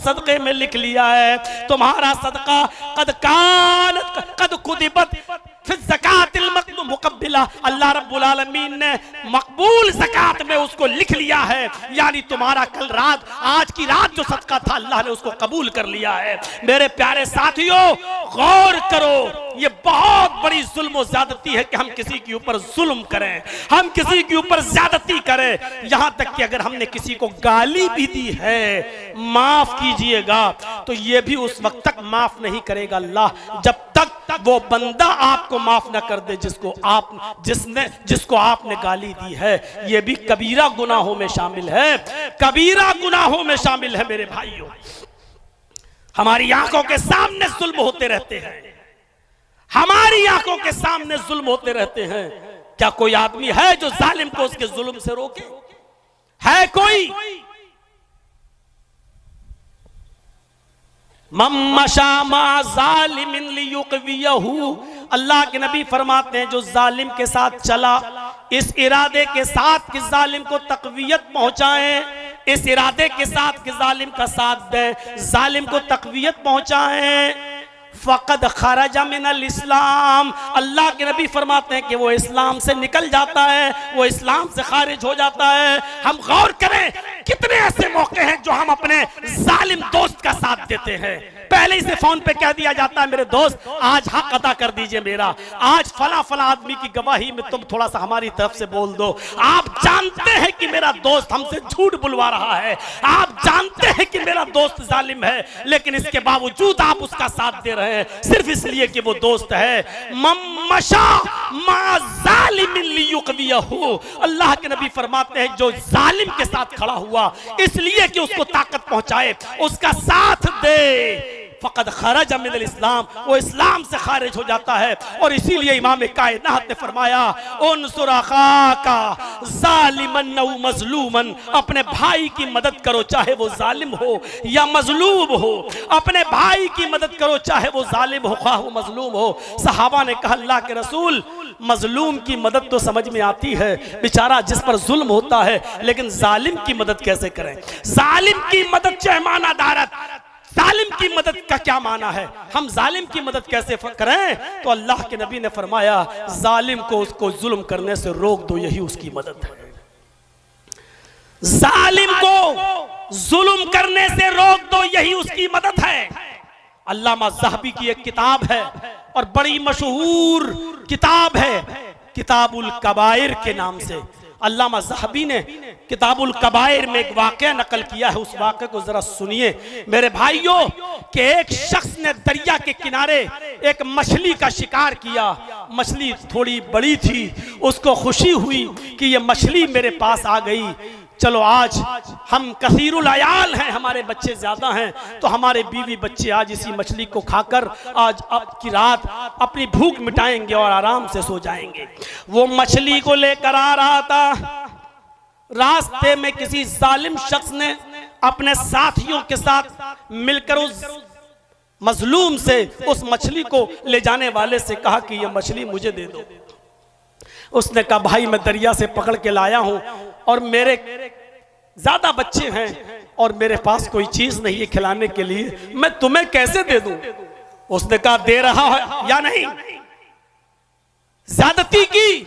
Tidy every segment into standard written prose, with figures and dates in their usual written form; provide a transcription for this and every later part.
सदक़े में लिख लिया है, तुम्हारा सदका कद कानत कद कुदिबत ज़कातिल मुक़ब्बिला, अल्लाह रब्बुल आलमीन ने मकबूल ज़कात में उसको लिख लिया है। यानी तुम्हारा कल रात, आज की रात जो सदका था अल्लाह ने उसको कबूल कर लिया है। मेरे प्यारे साथियों, गौर करो, ये बहुत बड़ी जुल्म और ज्यादती है कि हम किसी के ऊपर जुल्म करें, हम किसी के ऊपर ज्यादती करें। यहां तक कि अगर हमने किसी को गाली भी दी है, माफ कीजिएगा, तो ये भी उस वक्त तक माफ नहीं करेगा अल्लाह जब तक वो बंदा आपको माफ ना कर दे जिसको आपने गाली दी है। ये भी कबीरा गुनाहों में शामिल है, कबीरा गुनाहों में शामिल है। मेरे भाइयों, हमारी आंखों के सामने जुल्म होते रहते हैं, हमारी आंखों के सामने जुल्म होते रहते हैं। क्या कोई आदमी है जो जालिम को उसके जुल्म से रोके? है कोई? अल्लाह के नबी फरमाते हैं, जो जालिम के साथ चला इस इरादे के साथ कि जालिम को तकवीयत पहुंचाएं, इस इरादे के साथ कि जालिम का साथ दें, जालिम को तकवीयत पहुंचाएं, फ़क़द ख़रजा मिनल इस्लाम, अल्लाह के नबी फरमाते हैं कि वो इस्लाम से निकल जाता है, वो इस्लाम से खारिज हो जाता है। हम गौर करें, कितने ऐसे मौके हैं जो हम अपने जालिम दोस्त का साथ देते हैं। पहले ही से फोन पे कह दिया जाता है, मेरे दोस्त आज हक अदा कर दीजिए मेरा, आज फला फला आदमी की गवाही में तुम थोड़ा सा हमारी तरफ से बोल दो। आप जानते हैं कि मेरा दोस्त हमसे झूठ बुलवा रहा है, आप जानते हैं कि मेरा दोस्त जालिम है, लेकिन इसके बावजूद आप उसका साथ दे रहे हैं सिर्फ इसलिए कि वो दोस्त है। मम्मशा मा ज़ालिमिन लियुक़वियहु, अल्लाह के नबी फरमाते हैं, जो जालिम के साथ खड़ा हुआ इसलिए कि उसको ताकत पहुंचाए, उसका साथ दे, फ़क़द ख़रज मिनल इस्लाम, वो इस्लाम से खारिज हो जाता है। और इसीलिए इमाम कायनात ने फरमाया, उनसुर अख़ाका ज़ालिमन औ मज़लूमन, अपने भाई की मदद करो चाहे वो जालिम हो या मजलूम हो, अपने भाई की मदद करो चाहे वो जालिम हो ख्वाह वो मजलूम हो। सहाबा ने कहा, अल्लाह के रसूल, मजलूम की मदद तो समझ में आती है, बेचारा जिस पर जुल्म होता है, लेकिन जालिम की मदद कैसे करें? जालिम की मदद चहमाना दारत, जालिम की मदद का क्या माना है? हम जालिम की मदद कैसे करें? तो अल्लाह के नबी ने फरमाया, जालिम को उसको जुल्म करने से रोक दो, यही उसकी मदद है। जालिम को जुल्म करने से रोक दो, यही उसकी मदद है। अल्लामा ज़हबी की एक किताब है और बड़ी मशहूर किताब है, किताबुल कबाइर के नाम से। अल्लामा ज़हबी ने किताबुल कबाइर में एक वाक़या नकल किया है, उस वाक़े को जरा सुनिए मेरे भाइयों। कि एक शख्स ने दरिया के किनारे एक मछली का शिकार किया, मछली थोड़ी बड़ी थी, उसको खुशी हुई कि ये मछली मेरे पास आ गई, चलो आज हम कसीरुल अयाल हैं, हमारे बच्चे ज्यादा हैं, तो हमारे बीवी बच्चे आज इसी मछली को खाकर आज अब की रात अपनी भूख मिटाएंगे और आराम से सो जाएंगे। वो मछली को लेकर आ रहा था, रास्ते में किसी जालिम शख्स ने अपने साथियों के साथ मिलकर उस मजलूम से उस मछली को ले जाने वाले से कहा कि ये मछली मुझे दे दो। उसने कहा, भाई मैं दरिया से पकड़ के लाया हूं और मेरे ज्यादा बच्चे हैं और मेरे पास कोई चीज नहीं है खिलाने के लिए, मैं तुम्हें कैसे दे दूं? उसने कहा, दे रहा है या नहीं? ज्यादती की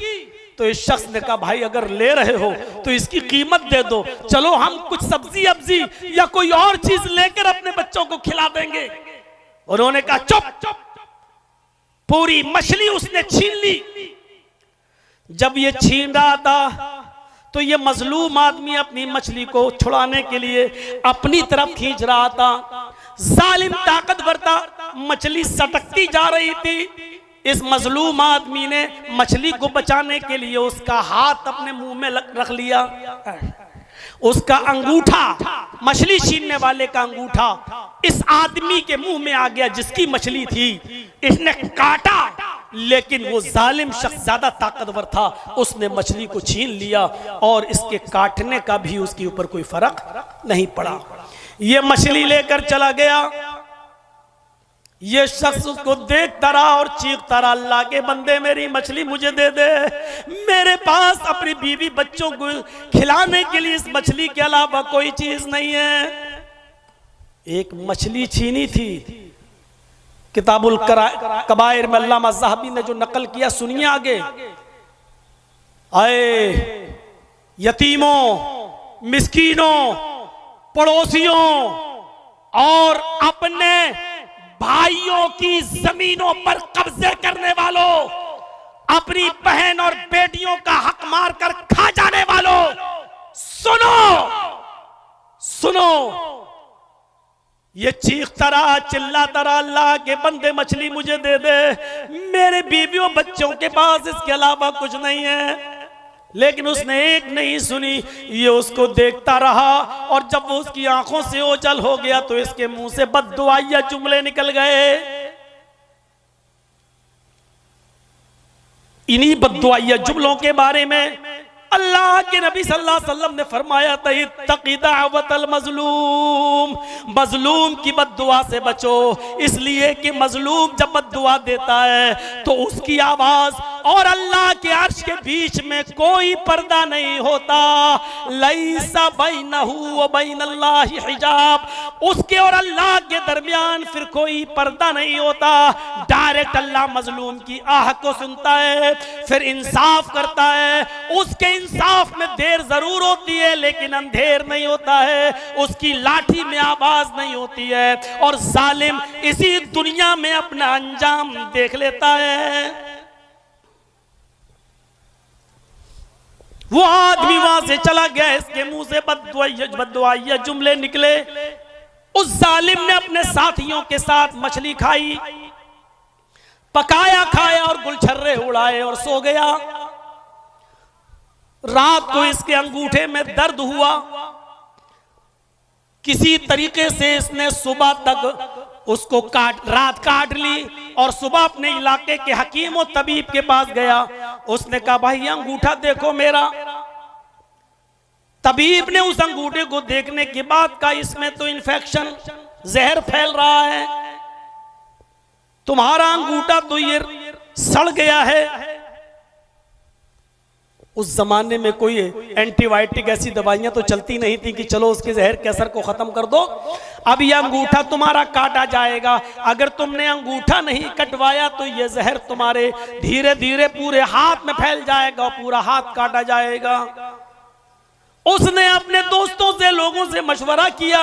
तो इस शख्स ने कहा, भाई अगर ले रहे हो तो इसकी कीमत दे दो, चलो हम कुछ सब्जी अब्जी या कोई और चीज लेकर अपने बच्चों को खिला देंगे। उन्होंने कहा, चुप। पूरी मछली उसने छीन ली। जब ये छीन रहा था तो ये मजलूम आदमी अपनी मछली को छुड़ाने के लिए अपनी तरफ खींच रहा था। जालिम ताकतवर था, मछली सटकती जा रही थी। इस मजलूम आदमी ने मछली को बचाने के लिए उसका हाथ अपने मुंह में रख लिया। उसका अंगूठा, मछली छीनने वाले का अंगूठा इस आदमी के मुंह में आ गया जिसकी मछली थी। इसने काटा, लेकिन वो जालिम शख्स ज्यादा ताकतवर था, उसने मछली को छीन लिया और इसके काटने का भी उसके ऊपर कोई फर्क नहीं पड़ा। ये मछली लेकर चला गया। ये शख्स उसको देखता रहा और चीखता रहा, अल्लाह के बंदे मेरी मछली मुझे दे दे, मेरे पास अपनी बीवी बच्चों को खिलाने के लिए इस मछली के अलावा कोई चीज नहीं है। एक मछली छीनी थी। किताबुल कबायर में अल्लामा ज़हाबी ने जो नकल किया सुनिए आगे। आए यतीमों, मिस्कीनों, पड़ोसियों और अपने भाइयों की जमीनों पर कब्जे करने वालों, अपनी बहन और बेटियों का हक मारकर खा जाने वालों, सुनो सुनो, ये चीखता रहा, चिल्लाता रहा, अल्लाह के बंदे मछली मुझे दे दे, मेरे बीवियों बच्चों के पास इसके अलावा कुछ नहीं है। लेकिन उसने एक नहीं सुनी, ये उसको देखता रहा और जब वो उसकी आंखों से ओझल हो गया तो इसके मुंह से बद्दुआइया जुमले निकल गए। इन्हीं बद्दुआइया जुमलों के बारे में अल्लाह के नबी सल्लल्लाहु अलैहि वसल्लम ने फरमाया था, इत्तक़ी दावतल मज़लूम, मजलूम की बद्दुआ से बचो, इसलिए कि मजलूम जब बद्दुआ देता है तो उसकी आवाज और अल्लाह के अर्श के बीच में कोई पर्दा नहीं होता। लैसा बैनहू व बैनल्लाहि हिजाब, उसके और अल्लाह के दरमियान फिर कोई पर्दा नहीं होता। डायरेक्ट अल्लाह मजलूम की आह को सुनता है, फिर इंसाफ करता है। उसके इंसाफ में देर जरूर होती है लेकिन अंधेर नहीं होता है, उसकी लाठी में आवाज नहीं होती है, और जालिम इसी दुनिया में अपना अंजाम देख लेता है। वो आदमी वहां से चला गया, इसके मुंह से बद्दुआइया जुमले निकले। उस जालिम ने अपने साथियों के साथ मछली खाई, पकाया खाया और गुलछर्रे उड़ाए और सो गया। रात को इसके अंगूठे में दर्द हुआ, किसी तरीके से इसने सुबह तक उसको रात काट ली और सुबह अपने इलाके के हकीम और तबीब के पास गया। उसने कहा भाई अंगूठा देखो मेरा। तबीब ने उस अंगूठे को देखने के बाद कहा इसमें तो इन्फेक्शन, जहर फैल रहा है, तुम्हारा अंगूठा तो ये सड़ गया है। उस जमाने में कोई एंटीबायोटिक ऐसी दवाइयां तो चलती नहीं थी कि चलो उसके जहर के असर को खत्म कर दो। अब यह अंगूठा तुम्हारा काटा जाएगा, अगर तुमने अंगूठा नहीं कटवाया तो यह जहर तुम्हारे धीरे धीरे पूरे हाथ में फैल जाएगा, पूरा हाथ काटा जाएगा। उसने अपने दोस्तों से, लोगों से मशवरा किया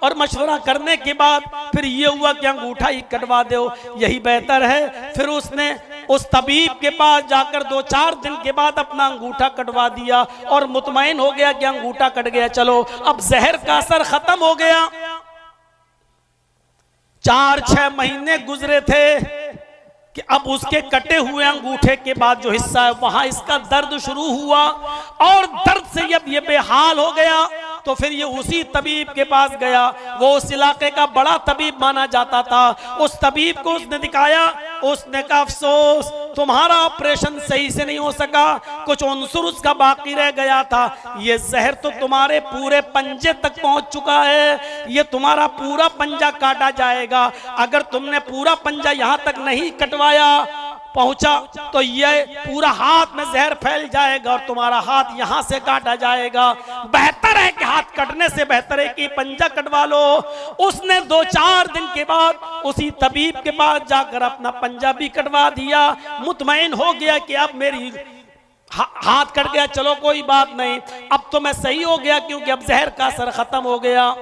और मशवरा करने के बाद फिर ये हुआ कि अंगूठा ही कटवा दो, यही बेहतर है। फिर उसने उस तबीब के पास जाकर 2-4 दिन के बाद अपना अंगूठा कटवा दिया और मुतमईन हो गया कि अंगूठा कट गया, चलो अब जहर का असर खत्म हो गया। 4-6 महीने गुजरे थे कि अब उसके कटे हुए अंगूठे के बाद जो हिस्सा है वहां इसका दर्द शुरू हुआ और दर्द से जब ये बेहाल हो गया तो फिर ये उसी तबीब के पास गया। वो उस इलाके का बड़ा तबीब माना जाता था। उस तबीब को उसने दिखाया, उसने कहा अफसोस तुम्हारा ऑपरेशन सही से नहीं हो सका, कुछ उनसुर उसका बाकी रह गया था, ये जहर तो तुम्हारे पूरे पंजे तक पहुंच चुका है, ये तुम्हारा पूरा पंजा काटा जाएगा। अगर तुमने पूरा पंजा यहां तक नहीं कटवाया पहुंचा तो ये पूरा हाथ में जहर फैल जाएगा और तुम्हारा हाथ यहां से काटा जाएगा। बेहतर है कि हाथ कटने से बेहतर है कि पंजा कटवा लो। उसने 2-4 दिन के बाद उसी तबीब के पास जाकर अपना पंजा भी कटवा दिया। मुतमईन हो गया कि अब मेरी हाथ कट गया, चलो कोई बात नहीं, अब तो मैं सही हो गया क्योंकि अब जहर का असर खत्म हो गया।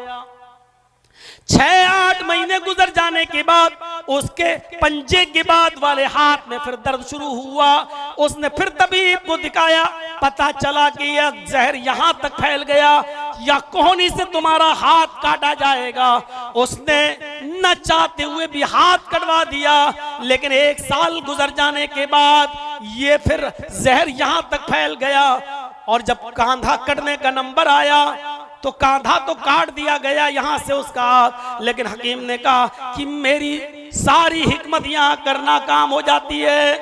6-8 महीने गुजर जाने के बाद उसके पंजे के बाद वाले हाथ में फिर दर्द शुरू हुआ। उसने फिर तबीब को दिखाया, पता चला कि यह जहर यहां तक फैल गया, या कोहनी से तुम्हारा हाथ काटा जाएगा। उसने न चाहते हुए भी हाथ कटवा दिया, लेकिन 1 साल गुजर जाने के बाद ये फिर जहर यहां तक फैल गया और जब कांधा कटने का नंबर आया तो कांधा तो काट दिया गया यहां से उसका हाथ, लेकिन हकीम ने कहा कि मेरी सारी हिकमत यहां करना काम हो जाती है,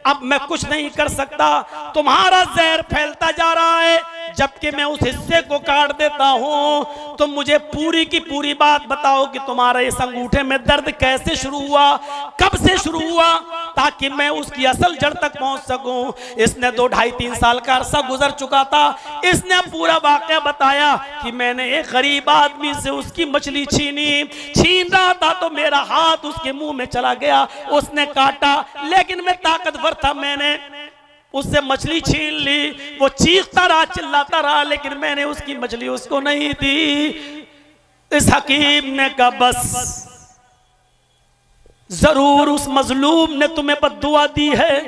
अब मैं कुछ नहीं कर सकता, तुम्हारा जहर फैलता जा रहा है, जबकि मैं उस हिस्से को काट देता हूं, तो मुझे पूरी की पूरी बात बताओ कि तुम्हारे इस अंगूठे में दर्द कैसे शुरू हुआ, कब से शुरू हुआ, ताकि मैं उसकी असल जड़ तक पहुंच सकूं। इसने 2, 2.5, 3 साल का अरसा गुजर चुका था। इसने पूरा वाकया बताया कि मैंने एक गरीब आदमी से उसकी मछली छीन रहा था, तो मेरा हाथ उसके मुंह में चला गया, उसने काटा, लेकिन मैं ताकतवर था, मैंने उससे मछली छीन ली। वो चीखता रहा, चिल्लाता रहा, लेकिन मैंने उसकी मछली उसको नहीं दी। इस हकीम ने कहा बस, जरूर उस मजलूम ने तुम्हें बद्दुआ दी है,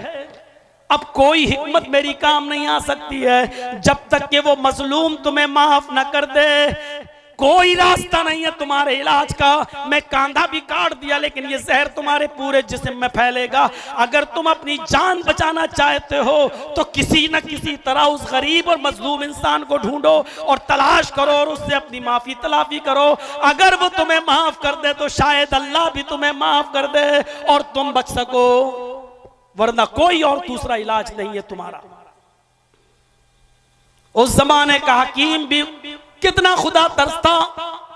अब कोई हिकमत मेरी काम नहीं आ सकती है जब तक कि वो मजलूम तुम्हें माफ न कर दे। कोई रास्ता नहीं है तुम्हारे इलाज का। मैं कांधा भी काट दिया, लेकिन ये जहर तुम्हारे पूरे जिस्म में फैलेगा। अगर तुम अपनी जान बचाना चाहते हो तो किसी न किसी तरह उस गरीब और मजलूम इंसान को ढूंढो और तलाश करो और उससे अपनी माफी तलाफी करो। अगर वो तुम्हें माफ कर दे तो शायद अल्लाह भी तुम्हें माफ कर दे और तुम बच सको, वरना कोई और दूसरा इलाज नहीं है तुम्हारा। उस जमाने का हकीम भी कितना खुदा तरसता,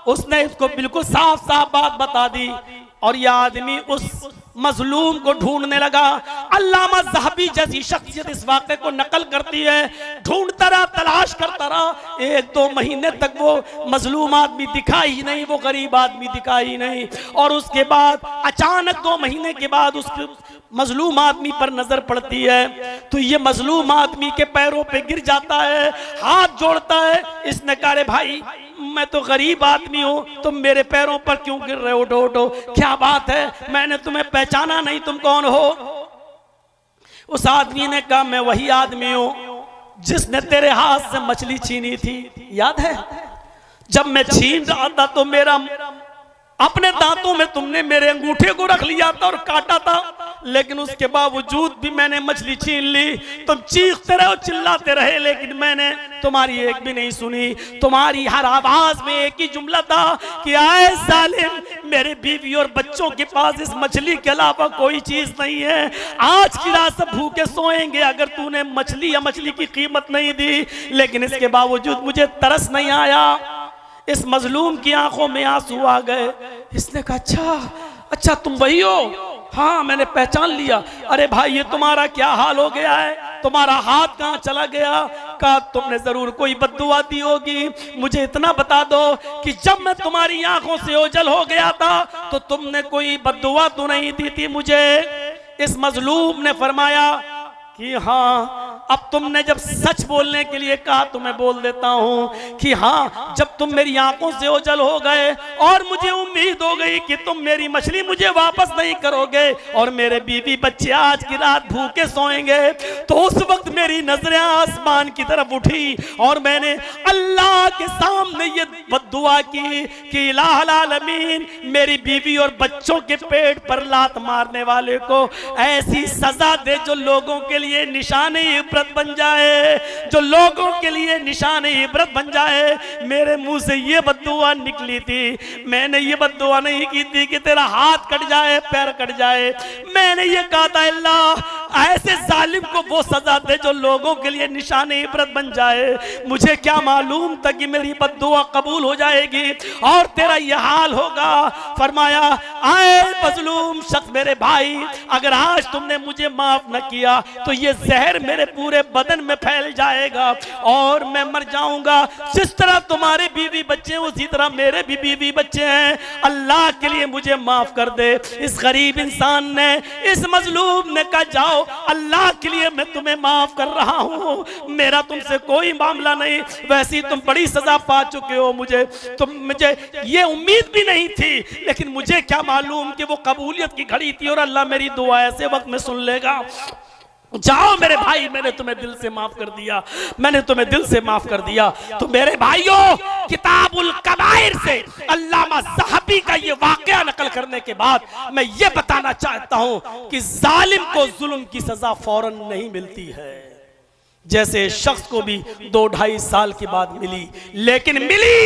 उसने इसको बिल्कुल साफ साफ बात बता दी और यह आदमी उस मजलूम को ढूंढने लगा। अल्लामा ज़हबी जैसी शख्सियत इस वाक़े को नकल करती है। ढूंढता रहा, तलाश करता रहा, 1-2 महीने तक वो मजलूम आदमी दिखा ही नहीं, वो गरीब आदमी दिखा ही नहीं। और उसके बाद अचानक 2 महीने के बाद उसके मजलूम आदमी पर नजर पड़ती है, तो ये मजलूम आदमी के पैरों पे गिर जाता है, हाथ जोड़ता है। इसने कहा रे भाई, मैं तो गरीब आदमी हूं, तुम मेरे पैरों पर क्यों गिर रहे हो? उठो उठो, क्या बात है? मैंने तुम्हें पहचाना नहीं, तुम कौन हो? उस आदमी ने कहा मैं वही आदमी हूं जिसने तेरे हाथ से मछली छीनी थी, याद है? जब मैं छीन रहा था तो मेरा अपने दांतों में तुमने मेरे अंगूठे को रख लिया था और काटा था, लेकिन उसके बावजूद भी मैंने मछली छीन ली। तुम चीखते रहे, चिल्लाते रहे, लेकिन मैंने तुम्हारी एक भी नहीं सुनी। तुम्हारी हर आवाज में एक ही जुमला था कि आए जालिम, मेरे बीवी और बच्चों के पास इस मछली के अलावा कोई चीज नहीं है। आज की रात सब भूखे सोएंगे अगर तूने मछली या मछली की कीमत नहीं दी। लेकिन इसके बावजूद मुझे तरस नहीं आया। इस मजलूम की आंखों में आंसू आ गए। इसने कहा अच्छा तुम वही हो? हाँ, मैंने पहचान लिया। अरे भाई, ये तुम्हारा क्या हाल हो गया है? तुम्हारा हाथ कहाँ चला गया? कहा तुमने जरूर कोई बद्दुआ दी होगी। मुझे इतना बता दो कि जब मैं तुम्हारी आंखों से ओझल हो गया था तो तुमने कोई बद्दुआ तो नहीं दी थी मुझे? इस मजलूम ने फरमाया कि हाँ, अब तुमने जब सच बोलने के लिए कहा तो मैं बोल देता हूं कि हाँ, जब तुम मेरी आंखों से ओझल हो गए और मुझे उम्मीद हो गई कि तुम मेरी मछली मुझे वापस नहीं करोगे और मेरे बीवी बच्चे आज की रात भूखे सोएंगे, तो उस वक्त मेरी नजरें आसमान की तरफ उठी और मैंने अल्लाह के सामने ये बद्दुआ की कि इलाहुल आलमीन, मेरी बीवी और बच्चों के पेट पर लात मारने वाले को ऐसी सजा दे जो लोगों के लिए निशाने इबरत बन जाए, जो लोगों के लिए निशाने इबरत बन जाए। मेरे मुंह से ये बद्दुआ निकली थी। मैंने ये बद्दुआ नहीं की थी कि तेरा हाथ कट जाए, पैर कट जाए। मैंने ये कहा था अल्लाह, ऐसे जालिम को वो सजा दे जो लोगों के लिए निशाने इबरत बन जाए। मुझे क्या मालूम था कि मेरी बद्दुआ कबूल हो जाएगी और तेरा ये हाल होगा। फरमाया, आए मजलूम शख्स मेरे भाई, अगर आज तुमने मुझे माफ न किया तो ये जहर मेरे पूरे बदन में फैल जाएगा और मैं मर जाऊंगा। जिस तरह तुम्हारे बीवी बच्चे हैं उसी तरह मेरे भी बीवी बच्चे हैं। अल्लाह के लिए मुझे माफ कर दे। इस गरीब इंसान ने, इस मजलूम ने कहा, जाओ, अल्लाह के लिए मैं तुम्हें माफ कर रहा हूं, मेरा तुमसे कोई मामला नहीं। वैसे तुम बड़ी सजा पा चुके हो, मुझे ये उम्मीद भी नहीं थी, लेकिन मुझे क्या मालूम कि वो कबूलियत की घड़ी थी और अल्लाह मेरी दुआ ऐसे वक्त में सुन लेगा। जाओ मेरे भाई, मैंने तुम्हें दिल से माफ कर दिया, मैंने तुम्हें दिल से माफ कर दिया। तो मेरे भाइयों, किताबुल कबाइर से अल्लामा ज़हबी का ये वाकया नकल करने के बाद मैं ये बताना चाहता हूं कि जालिम को जुल्म की सजा फौरन नहीं मिलती है। जैसे शख्स को भी 2-2.5 साल के बाद मिली, लेकिन मिली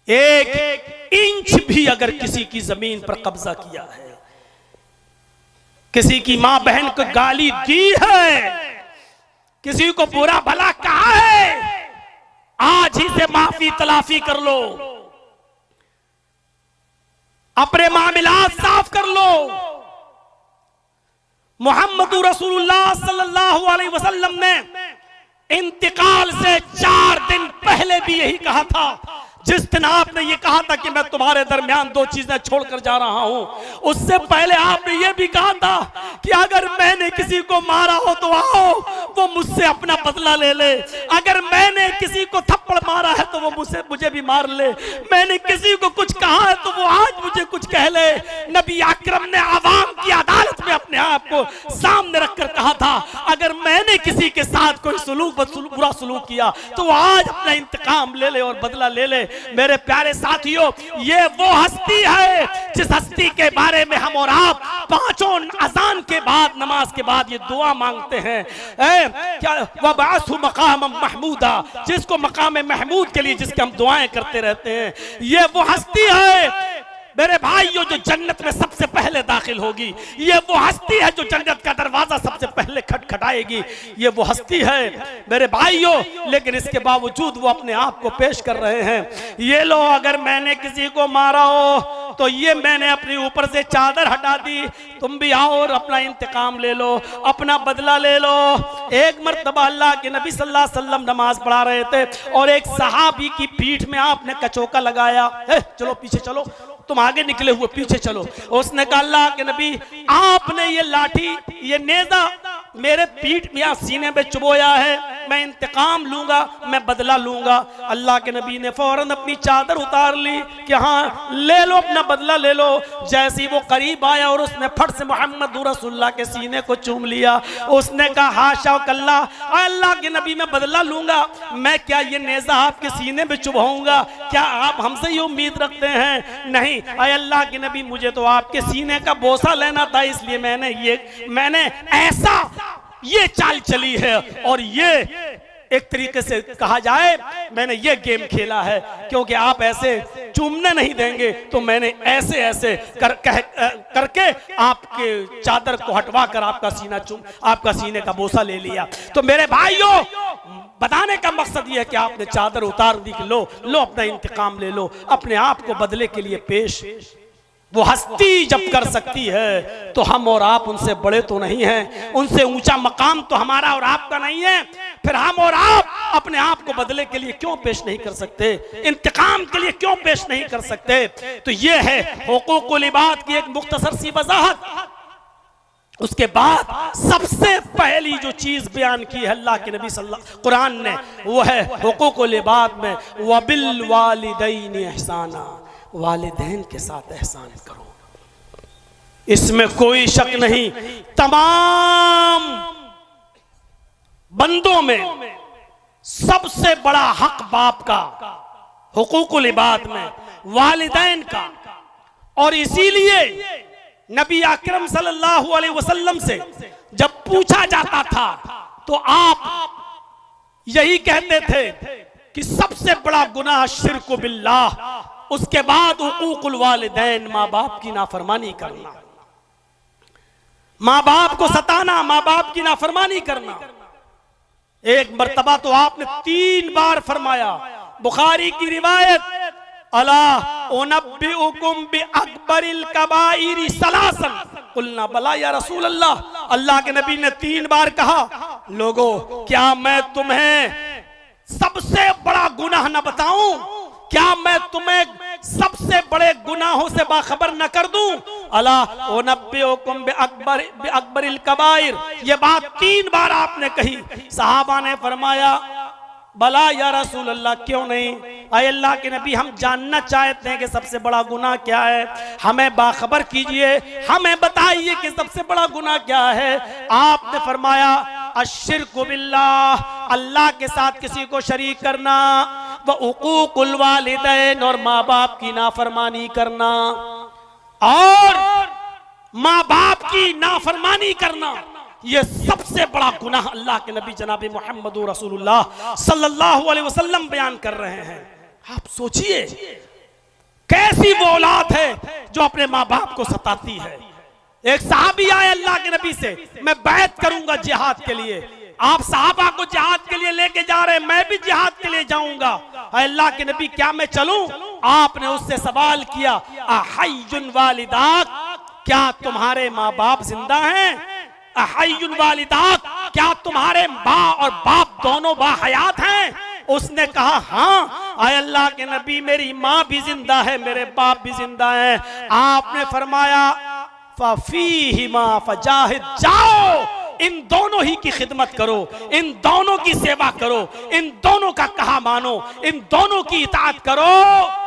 1 इंच भी अगर किसी की जमीन पर कब्जा किया है, किसी की मां बहन को गाली दी है, किसी को बुरा भला कहा है, आज ही से माफी तलाफी कर लो, अपने मामलात साफ कर लो। मोहम्मद रसूलुल्लाह सल्लल्लाहु अलैहि वसल्लम ने इंतकाल से 4 दिन पहले भी यही कहा था। जिस दिन आपने ये कहा था कि मैं तुम्हारे दरमियान 2 चीजें छोड़कर जा रहा हूं, उससे पहले आपने ये भी कहा था कि अगर मैंने किसी को मारा हो तो आओ वो मुझसे अपना बदला ले ले, अगर मैंने किसी को थप्पड़ मारा है तो वो मुझे भी मार ले, मैंने किसी को कुछ कहा है तो वो आज मुझे कुछ कह ले। नबी अकरम ने आवाम की अदालत में अपने आप को सामने रखकर कहा था, अगर मैंने किसी के साथ कोई बुरा सलूक किया तो वो आज अपना इंतकाम ले ले और बदला ले ले। मेरे प्यारे साथियों, ये वो हस्ती है जिस हस्ती के बारे में हम और आप 5 अजान के बाद, नमाज के बाद ये दुआ मांगते हैं, क्या वबासु मकाम महमूदा, जिसको मकाम महमूद के लिए जिसके हम दुआएं करते रहते हैं। ये वो हस्ती है मेरे भाइयों जो जन्नत में सबसे पहले दाखिल होगी, ये वो हस्ती है जो जन्नत का दरवाजा सबसे पहले खटखटाएगी, ये वो हस्ती है मेरे भाइयों। लेकिन इसके बावजूद वो अपने आप को पेश कर रहे हैं, ये लो अगर मैंने किसी को मारा हो तो ये मैंने अपने ऊपर से चादर हटा दी, तुम भी आओ और अपना इंतकाम ले लो, अपना बदला ले लो। एक मर्तबा अल्लाह के नबी सल्लल्लाहु अलैहि वसल्लम नमाज पढ़ा रहे थे और एक सहाबी की पीठ में आपने कचौका लगाया, चलो पीछे चलो, तुम आगे निकले हुए पीछे चलो। उसने कहा अल्लाह के नबी आपने ये लाठी, ये नेजा मेरे पीठ में सीने पे चुभोया है, मैं इंतकाम लूंगा, मैं बदला लूंगा। अल्लाह के नबी ने फौरन अपनी चादर उतार ली कि हाँ ले लो, अपना बदला ले लो। जैसे ही वो करीब आया और उसने फट से मोहम्मद रसूलुल्लाह के सीने को चूम लिया, उसने कहा हाशा कल्ला, अल्लाह के नबी मैं बदला लूंगा, मैं क्या ये नेजा आपके सीने में चुभाऊंगा? क्या आप हमसे ये उम्मीद रखते हैं? नहीं, अल्लाह के नबी मुझे तो आपके सीने का बोसा लेना था, इसलिए मैंने ऐसा ये चाल चली है और ये एक तरीके से कहा जाए मैंने ये गेम खेला है, क्योंकि आप ऐसे चूमने नहीं देंगे तो मैंने ऐसे करके आपके चादर को हटवा कर आपका सीने का बोसा ले लिया। तो मेरे भाइयों, बताने का मकसद ये है कि आपने चादर उतार दी कि लो अपना इंतकाम ले लो, अपने आप को बदले के लिए पेश। वो हस्ती जब कर सकती है तो हम और आप उनसे बड़े तो नहीं हैं, उनसे ऊंचा मकाम तो हमारा और आपका नहीं है, फिर हम और आप अपने आप को बदले के लिए क्यों पेश नहीं कर सकते, इंतकाम के लिए क्यों पेश नहीं कर सकते? तो ये है हुकूकुल इबाद की एक मुख्तसर सी वजाहत। उसके बाद सबसे पहली जो चीज बयान की है अल्लाह के नबी सल्लल्लाहु कुरान ने, वो है हुकूकुल इबाद में वबिल वालिदैन एहसाना, वालिदैन के साथ एहसान करो। इसमें कोई शक नहीं, तमाम बंदों में सबसे बड़ा हक बाप का, हुकूकुल इबाद में वालिदैन का। और इसीलिए नबी अकरम सल्लल्लाहु अलैहि वसल्लम से जब पूछा जाता था तो आप यही कहते थे कि सबसे बड़ा गुनाह शिर्क बिल्लाह, उसके बाद हुकूकुल वालिदैन, माँ बाप की नाफरमानी करना, माँ बाप को सताना, माँ बाप की नाफरमानी करना। एक मर्तबा तो आपने 3 बार फरमाया, बुखारी की रिवायत, अला उनब्बिउकुम बिअकबरिल कबाइरि सलासन, कुलना बला या रसूल अल्लाह। अल्लाह के नबी ने 3 बार कहा, लोगों क्या मैं तुम्हें सबसे बड़ा गुनाह न बताऊं? क्या मैं तुम्हें सबसे बड़े गुनाहों से बाखबर न कर दूं? अला उनब्बिउकुम बिअकबरिल कबाइर, ये बात 3 बार आपने कही। सहाबा ने फरमाया बला या रसूल अल्लाह, क्यों नहीं? आए अल्लाह के नबी, हम जानना चाहते हैं कि सबसे बड़ा गुनाह क्या है, हमें बाखबर कीजिए, हमें बताइए कि सबसे बड़ा गुनाह क्या है। आपने फरमाया अश्शिर्कु बिल्लाह, अल्लाह के साथ किसी को शरीक करना, व हुकूकुल वालिदैन, और माँ बाप की नाफरमानी करना। और माँ बाप की नाफरमानी करना ये सबसे बड़ा गुनाह अल्लाह के नबी जनाब मोहम्मद रसूलुल्लाह सल्लल्लाहु अलैहि वसल्लम बयान कर रहे हैं। आप सोचिए कैसी वो औलाद है जो अपने माँ बाप को सताती है। एक सहाबी आए अल्लाह के नबी से, मैं बैत करूंगा जिहाद के लिए, आप सहाबा को जिहाद के लिए लेके जा रहे हैं, मैं भी जिहाद के लिए जाऊंगा। अल्लाह के नबी क्या मैं चलूं? आपने उससे सवाल किया, अहय्युन वालिदाक, क्या तुम्हारे माँ बाप जिंदा हैं? अहय्युन वालिदाक, क्या तुम्हारे माँ और बाप दोनों बाहयात हैं? उसने कहा हाँ। आय अल्लाह के नबी, मेरी माँ भी जिंदा है, मेरे बाप भी जिंदा है। आपने फरमाया फफीहिमा फजाहिद, जाओ इन दोनों ही की खिदमत करो, इन दोनों की सेवा करो, इन दोनों का कहा मानो, इन दोनों की इताअत करो,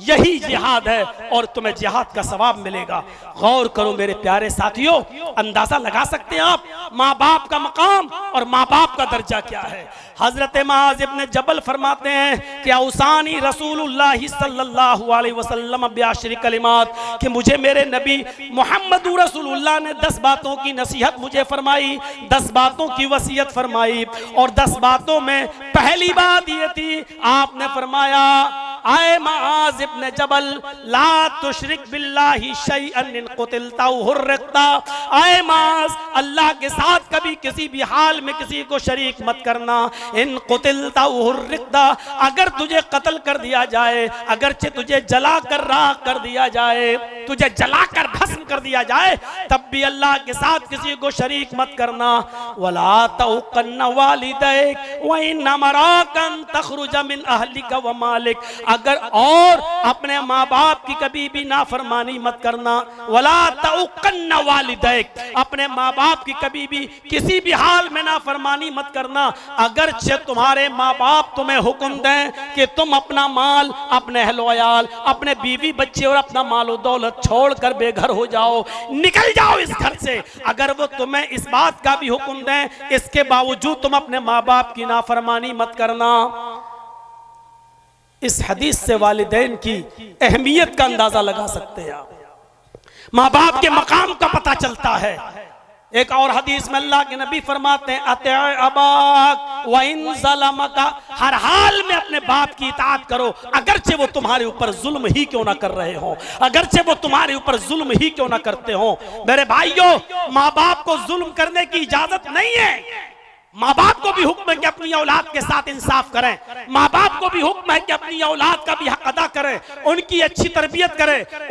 यही जिहाद है और तुम्हें जिहाद का सवाब मिलेगा। गौर करो मेरे प्यारे साथियों, अंदाजा लगा सकते हैं आप माँ बाप का मकाम और माँ बाप का दर्जा क्या है। हजरत मुआज़ इब्न जबल फरमाते हैं कि औसानी रसूलुल्लाह सल्लल्लाहु अलैहि वसल्लम बिअशरि कलिमात, कि मुझे मेरे नबी मोहम्मद रसूलुल्लाह ने 10 बातों की नसीहत मुझे फरमाई, 10 बातों की वसीयत फरमाई। और 10 बातों में पहली बात ये थी, आपने फरमाया आए मुआज़ इब्न जबल, ला तुशरिक बिल्लाहि शैअन इन कुतिलता हुर्रिकता। आए मुआज़, अल्लाह के साथ कभी किसी भी हाल में किसी को शरीक मत करना। इन कुतिलता हुर्रिकता, अगर तुझे कत्ल कर दिया जाए, अगरचे तुझे जला कर राख कर दिया जाए, तुझे जलाकर भस्म कर दिया जाए, तब भी अल्लाह के साथ किसी को शरीक मत करना। वला तउकन्न वालिदैक व इन मराकन तखरुज मिन अहलिका व मालिक, अगर और अपने माँ बाप की कभी भी नाफरमानी मत करना। वला तउकन्न वालिदैक, अपने माँ बाप की कभी भी किसी भी हाल में नाफरमानी मत करना। अगर तुम्हारे माँ बाप तुम्हें हुक्म दें कि तुम अपना माल, अपने अहल वयाल, अपने बीवी बच्चे और अपना मालो दौलत छोड़कर बेघर हो जाओ, निकल जाओ इस घर से, अगर वो तुम्हें इस बात का भी हुक्म दें, इसके बावजूद तुम अपने माँ बाप की नाफरमानी मत करना। इस हदीस से वालिदैन की अहमियत का अंदाजा लगा सकते हैं आप, माँ बाप के मकाम का पता चलता है। एक और हदीस में अल्लाह के नबी फरमाते हैं अति अबाक व इन ज़लमका, हर हाल में अपने बाप की इताअत करो, अगरचे वो तुम्हारे ऊपर जुल्म ही क्यों ना कर रहे हो, अगरचे वो तुम्हारे ऊपर जुल्म ही क्यों ना करते हो। मेरे भाइयों, माँ बाप को जुल्म करने की इजाजत नहीं है। माँ बाप को भी हुक्म है कि अपनी औलाद के साथ इंसाफ करें, माँ बाप को भी हुक्म है कि अपनी औलाद का भी हक अदा करें, उनकी अच्छी तरबियत करें,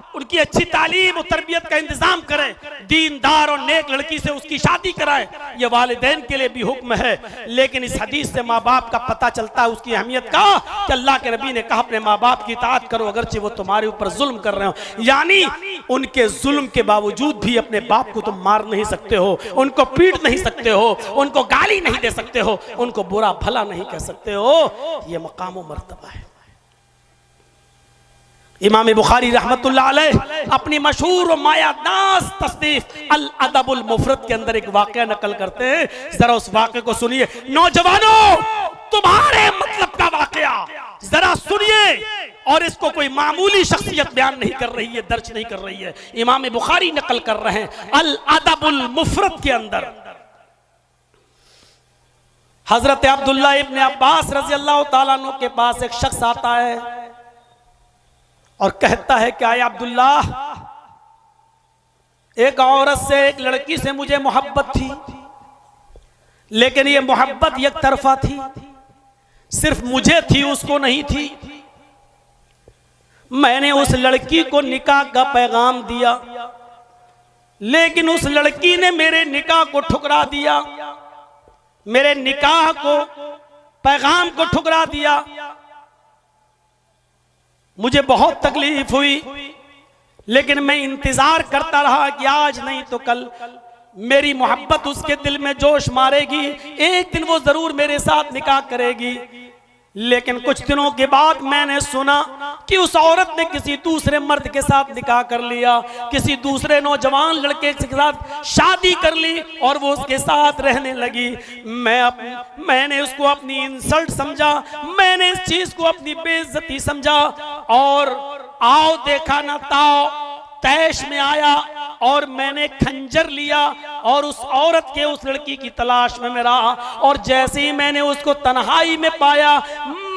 उनकी अच्छी तालीम और तरबियत का इंतजाम करें, दीनदार और नेक लड़की से उसकी शादी कराएं। ये वालिदैन के लिए भी हुक्म है। लेकिन इस हदीस से माँ बाप का पता चलता है उसकी अहमियत का, कि अल्लाह के नबी ने कहा अपने माँ बाप की इताअत करो, अगरचे वो तुम्हारे ऊपर जुल्म कर रहे हो। यानी उनके जुल्म के बावजूद भी अपने बाप को तुम मार नहीं सकते हो, उनको पीट नहीं सकते हो, उनको गाली नहीं दे सकते हो, उनको बुरा भला नहीं कह सकते हो। ये मकाम और मर्तबा है। इमाम बुखारी रहमतुल्लाह अलैह अपनी मशहूर और मायादास तस्नीफ अल अदबुल मुफरद के अंदर एक वाक़या नकल करते हैं, जरा उस वाक़े को सुनिए। नौजवानों, तुम्हारे मतलब का वाक़या जरा सुनिए, और इसको कोई मामूली शख्सियत बयान नहीं कर रही है, दर्ज नहीं कर रही है, इमाम बुखारी नकल कर रहे हैं अल अदबुल मुफरद के अंदर। हजरत अब्दुल्लाह इब्न अब्बास रज़ी अल्लाह तआला अन्हु के पास एक शख्स आता है और कहता है कि आया अब्दुल्लाह, एक औरत से, एक लड़की से मुझे मोहब्बत थी, लेकिन ये मोहब्बत एक तरफा थी, सिर्फ मुझे थी, उसको नहीं थी। मैंने उस लड़की को निकाह का पैगाम दिया, लेकिन उस लड़की ने मेरे निकाह को ठुकरा दिया, मेरे निकाह को, पैगाम को ठुकरा दिया। मुझे बहुत तकलीफ हुई, लेकिन मैं इंतजार करता रहा कि आज नहीं तो कल मेरी मोहब्बत उसके दिल में जोश मारेगी, एक दिन वो जरूर मेरे साथ निकाह करेगी। लेकिन कुछ दिनों के बाद मैंने सुना कि उस औरत ने किसी दूसरे मर्द के साथ निकाह कर लिया, किसी दूसरे नौजवान लड़के के साथ शादी कर ली और वो उसके साथ रहने लगी। मैंने उसको अपनी इंसल्ट समझा, मैंने इस चीज को अपनी बेइज्जती समझा, और आओ देखा ना ताओ तैश में आया और मैंने खंजर लिया और उस औरत के, उस लड़की की तलाश में मैं रहा, और जैसे ही मैंने उसको तन्हाई में पाया,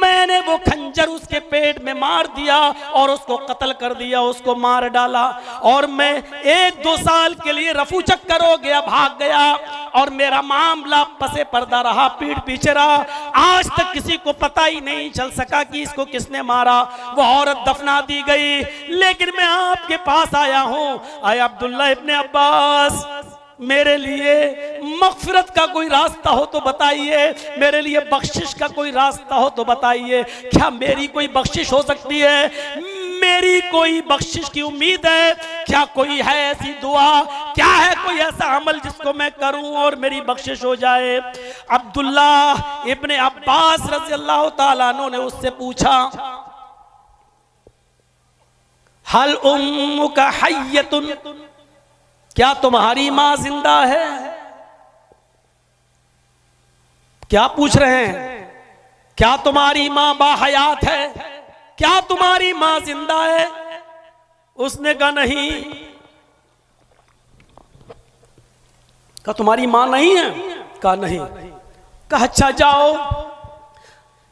मैंने वो खंजर उसके पेट में मार दिया और उसको कत्ल कर दिया, उसको मार डाला। और मैं 1-2 साल के लिए रफू चक्कर हो गया, भाग गया, और मेरा मामला पसे पर्दा रहा, पीठ पीछे रहा। आज तक किसी को पता ही नहीं चल सका कि इसको किसने मारा। वो औरत दफना दी गई। लेकिन मैं आपके पास आया हूं, आय अब्दुल्ला इब्ने अब्बास, मेरे लिए मगफिरत का कोई रास्ता हो तो बताइए, मेरे लिए बख्शिश का कोई रास्ता हो तो बताइए। क्या मेरी कोई बख्शिश हो सकती है? मेरी कोई बख्शिश की उम्मीद है? क्या कोई है ऐसी दुआ? क्या है कोई ऐसा अमल जिसको मैं करूं और मेरी बख्शिश हो जाए? अब्दुल्ला इब्ने अब्बास रज़ी अल्लाह ताला अन्हु ने उससे पूछा, हल उम्मुका हय्यतुन, क्या तुम्हारी मां जिंदा है? क्या पूछ रहे हैं? क्या तुम्हारी मां बाहयात है? क्या तुम्हारी मां जिंदा है? उसने कहा नहीं। कहा तुम्हारी मां नहीं है? कहा नहीं। कहा अच्छा जाओ,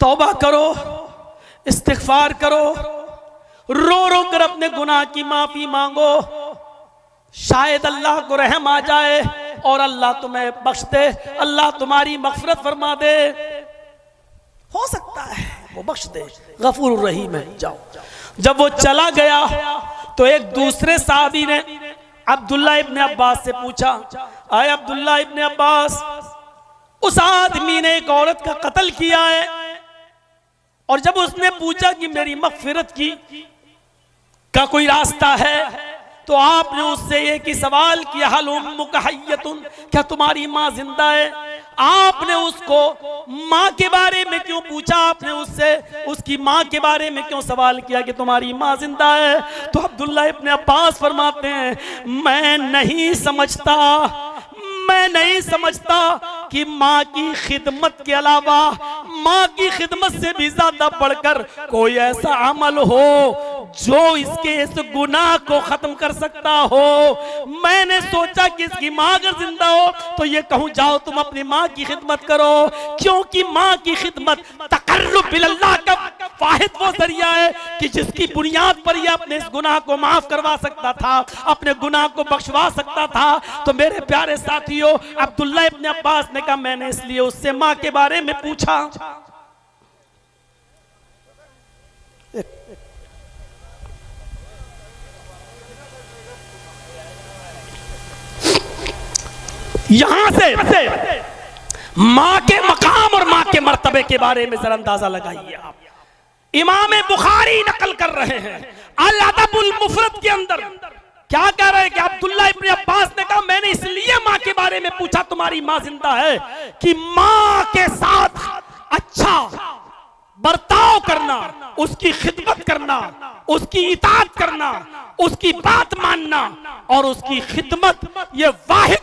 तौबा करो, इस्तिग़फ़ार करो, रो रो कर अपने गुनाह की माफी मांगो, शायद अल्लाह को रहम आ जाए और अल्लाह तुम्हें बख्श दे, अल्लाह तुम्हारी मग़फ़िरत फरमा दे। हो सकता है वो बख्श दे, गफूर रहीम है, जाओ। जब वो चला गया तो एक दूसरे साहबी ने अब्दुल्ला इब्ने अब्बास से पूछा, आए अब्दुल्ला इब्ने अब्बास, उस आदमी ने एक औरत का कत्ल किया है, और जब उसने पूछा कि मेरी मग़फ़िरत की का कोई रास्ता है, तो आपने उससे एक ही सवाल किया, हल उम्मुका हय्यतुन, क्या तुम्हारी मां जिंदा है? आपने उसको मां के बारे में क्यों पूछा? आपने उससे उसकी मां के बारे में क्यों सवाल किया कि तुम्हारी मां जिंदा है? तो अब्दुल्ला इब्ने अब्बास फरमाते हैं, मैं नहीं समझता कि माँ की खिदमत के अलावा, माँ की खिदमत से भी ज्यादा बढ़कर कोई ऐसा अमल हो जो इसके इस गुनाह को खत्म कर सकता हो। मैंने सोचा कि इसकी माँ अगर जिंदा हो तो ये कहूँ जाओ तुम अपनी माँ की खिदमत करो, क्योंकि माँ की खिदमत तकर्रुब इल्लाह का वाहिद वो जरिया है कि जिसकी बुनियाद पर यह अपने इस गुनाह को माफ करवा सकता था, अपने गुनाह को बख्शवा सकता था। तो मेरे प्यारे साथियों, अब्दुल्ला इब्ने अब्बास ने कहा, मैंने इसलिए उससे माँ के बारे में पूछा। यहां से माँ के मकाम और माँ के मर्तबे के बारे में जरा अंदाजा लगाइए आप। इमाम बुखारी नकल कर रहे हैं अल अदबुल मुफरद के अंदर, क्या कह रहे हैं कि अब्दुल्ला इब्ने अब्बास ने कहा, मैंने इसलिए माँ के बारे में पूछा तुम्हारी माँ जिंदा है कि माँ के साथ अच्छा बर्ताव करना, उसकी खिदमत करना, उसकी इताअत करना, उसकी बात मानना और उसकी खिदमत, ये वाहिद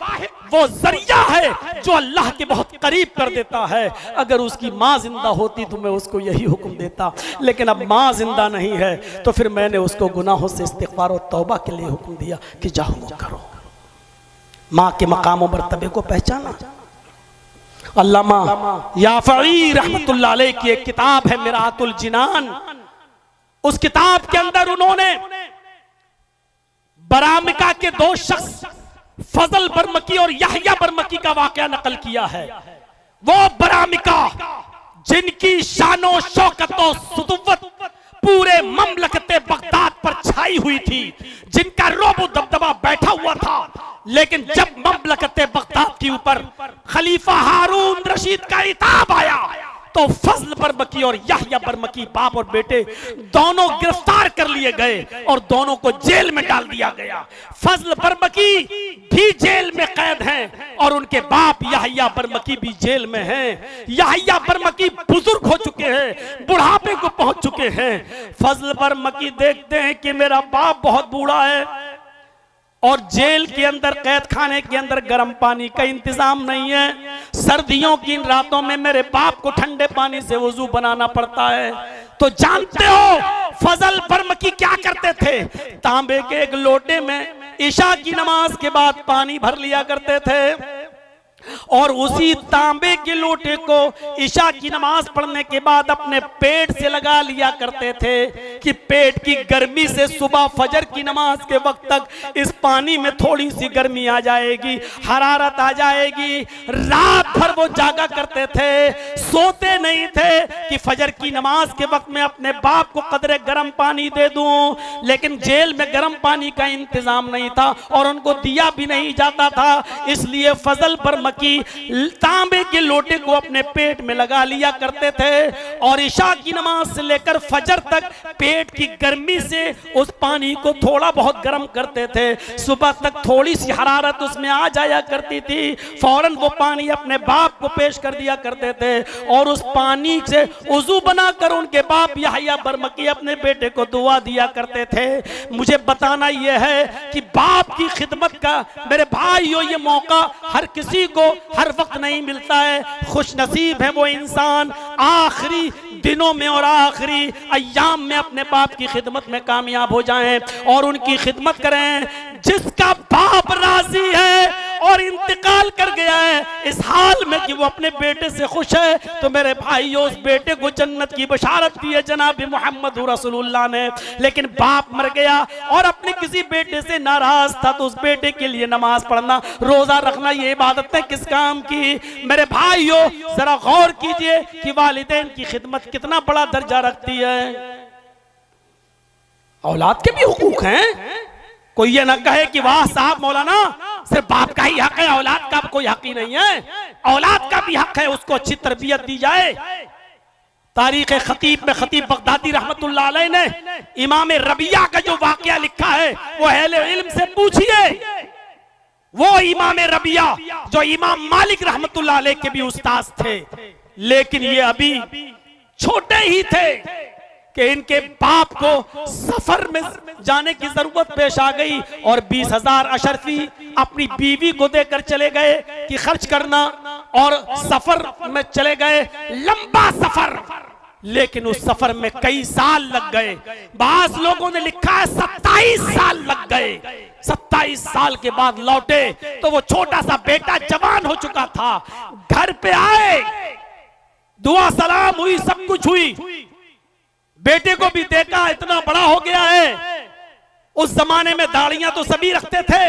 वो जरिया है जो अल्लाह के बहुत करीब कर देता है। अगर उसकी माँ जिंदा होती तो मैं उसको यही हुक्म देता, लेकिन अब माँ जिंदा नहीं है, तो फिर मैंने उसको गुनाहों से इस्तिग़फ़ार और तौबा के लिए हुक्म दिया कि जाओ वो करो। माँ के मकाम और मर्तबे को पहचाना। अल्लामा याफ़ई रहमतुल्लाह अलैह की एक किताब है मिरातुल जिनान, उस किताब के अंदर उन्होंने बरामिका के दो शख्स फजल बरमकी और यहया बरमकी का वाकया नकल किया है। वो बरामिका जिनकी शानो शौकत और सुतुव्वत पूरे ममलकते बगदाद पर छाई हुई थी, जिनका रोबो दबदबा बैठा हुआ था, लेकिन जब ममलकते बगदाद के ऊपर खलीफा हारून रशीद का इताब आया तो फजल बरमकी और यहया बरमकी बाप और बेटे दोनों गिरफ्तार कर लिए गए और दोनों को जेल में डाल दिया गया। फजल बरमकी भी जेल में कैद हैं और उनके बाप यहया बरमकी भी जेल में हैं। यहया बरमकी बुजुर्ग हो चुके हैं, बुढ़ापे को पहुंच चुके हैं। फजल बरमकी देखते हैं कि मेरा बाप बहुत बूढ़ा है और जेल के अंदर, कैद खाने के अंदर गर्म पानी का इंतजाम नहीं है। सर्दियों की इन रातों में मेरे बाप को ठंडे पानी से वजू बनाना पड़ता है। तो जानते हो फजल बरमकी क्या करते थे? तांबे के एक लोटे में इशा की नमाज के बाद पानी भर लिया करते थे और उसी तांबे के लोटे को इशा की नमाज पढ़ने के बाद अपने पेट से लगा लिया करते थे। कि पेट की गर्मी से सुबह फजर की नमाज के वक्त तक इस पानी में थोड़ी सी गर्मी आ जाएगी, हरारत आ जाएगी। रात भर वो जागा करते थे, सोते नहीं थे कि फजर की नमाज के वक्त में अपने बाप को कदरे गर्म पानी दे दूं, लेकिन जेल में गर्म पानी का इंतजाम नहीं था और उनको दिया भी नहीं जाता था। इसलिए फजल पर मकी तांबे के लोटे को अपने पेट में लगा लिया करते थे और इशा की नमाज से लेकर फजर तक पेट की गर्मी से उस पानी को थोड़ा बहुत गर्म करते थे। सुबह तक थोड़ी सी हरारत उसमें आ जाया करती थी, फौरन वो पानी अपने बाप को पेश कर दिया करते थे और उस पानी से वुजू बनाकर उनके बाप यहया बरमकी अपने बेटे को दुआ दिया करते थे। मुझे बताना यह है कि बाप की खिदमत का मेरे भाइयों ये मौका हर किसी को हर वक्त नहीं मिलता है। खुश नसीब है वो इंसान आखिरी दिनों में और आखिरी अय्याम में अपने बाप की खिदमत में कामयाब हो जाएं और उनकी खिदमत करें। जिसका बाप राजी है और इंतकाल कर गया है इस हाल में कि वो अपने बेटे से खुश है, तो मेरे भाइयों उस बेटे को जन्नत की बशारत दी है जनाब मोहम्मद रसूलुल्लाह ने। लेकिन बाप मर गया और अपने किसी बेटे से नाराज था तो उस बेटे के लिए नमाज पढ़ना, रोजा रखना, ये इबादतें किस काम की। मेरे भाइयों जरा गौर कीजिए कि वालिदैन की खिदमत कितना बड़ा दर्जा रखती है। औलाद के भी हुकूक हैं, कोई ये ना कहे कि वाह साहब मौलाना सिर्फ बाप का ही हक है, औलाद का कोई हक ही नहीं है। औलाद का भी हक है, उसको अच्छी तरबियत दी जाए। तारीख खतीब में खतीब बगदादी रहमतुल्लाह अलैह ने इमाम रबिया का जो वाकया लिखा है वो अहले इल्म से पूछिए। वो इमाम रबिया जो इमाम मालिक रहमतुल्लाह अलैह के भी उस्ताद थे, लेकिन ये अभी छोटे ही थे कि इनके बाप को सफर में जाने की जरूरत पेश आ गई और 20,000 अशरफी अपनी बीवी को देकर चले गए कि खर्च करना, और सफर में चले गए, लंबा सफर, लेकिन उस सफर में कई साल लग गए। बास लोगों ने लिखा है 27 साल लग गए। 27 साल के बाद लौटे तो वो छोटा सा बेटा जवान हो चुका था। घर पे आए, दुआ सलाम हुई, सब कुछ हुई, बेटे को भी देखा इतना बड़ा हो गया है। उस जमाने में दाढ़ियां तो सभी रखते थे,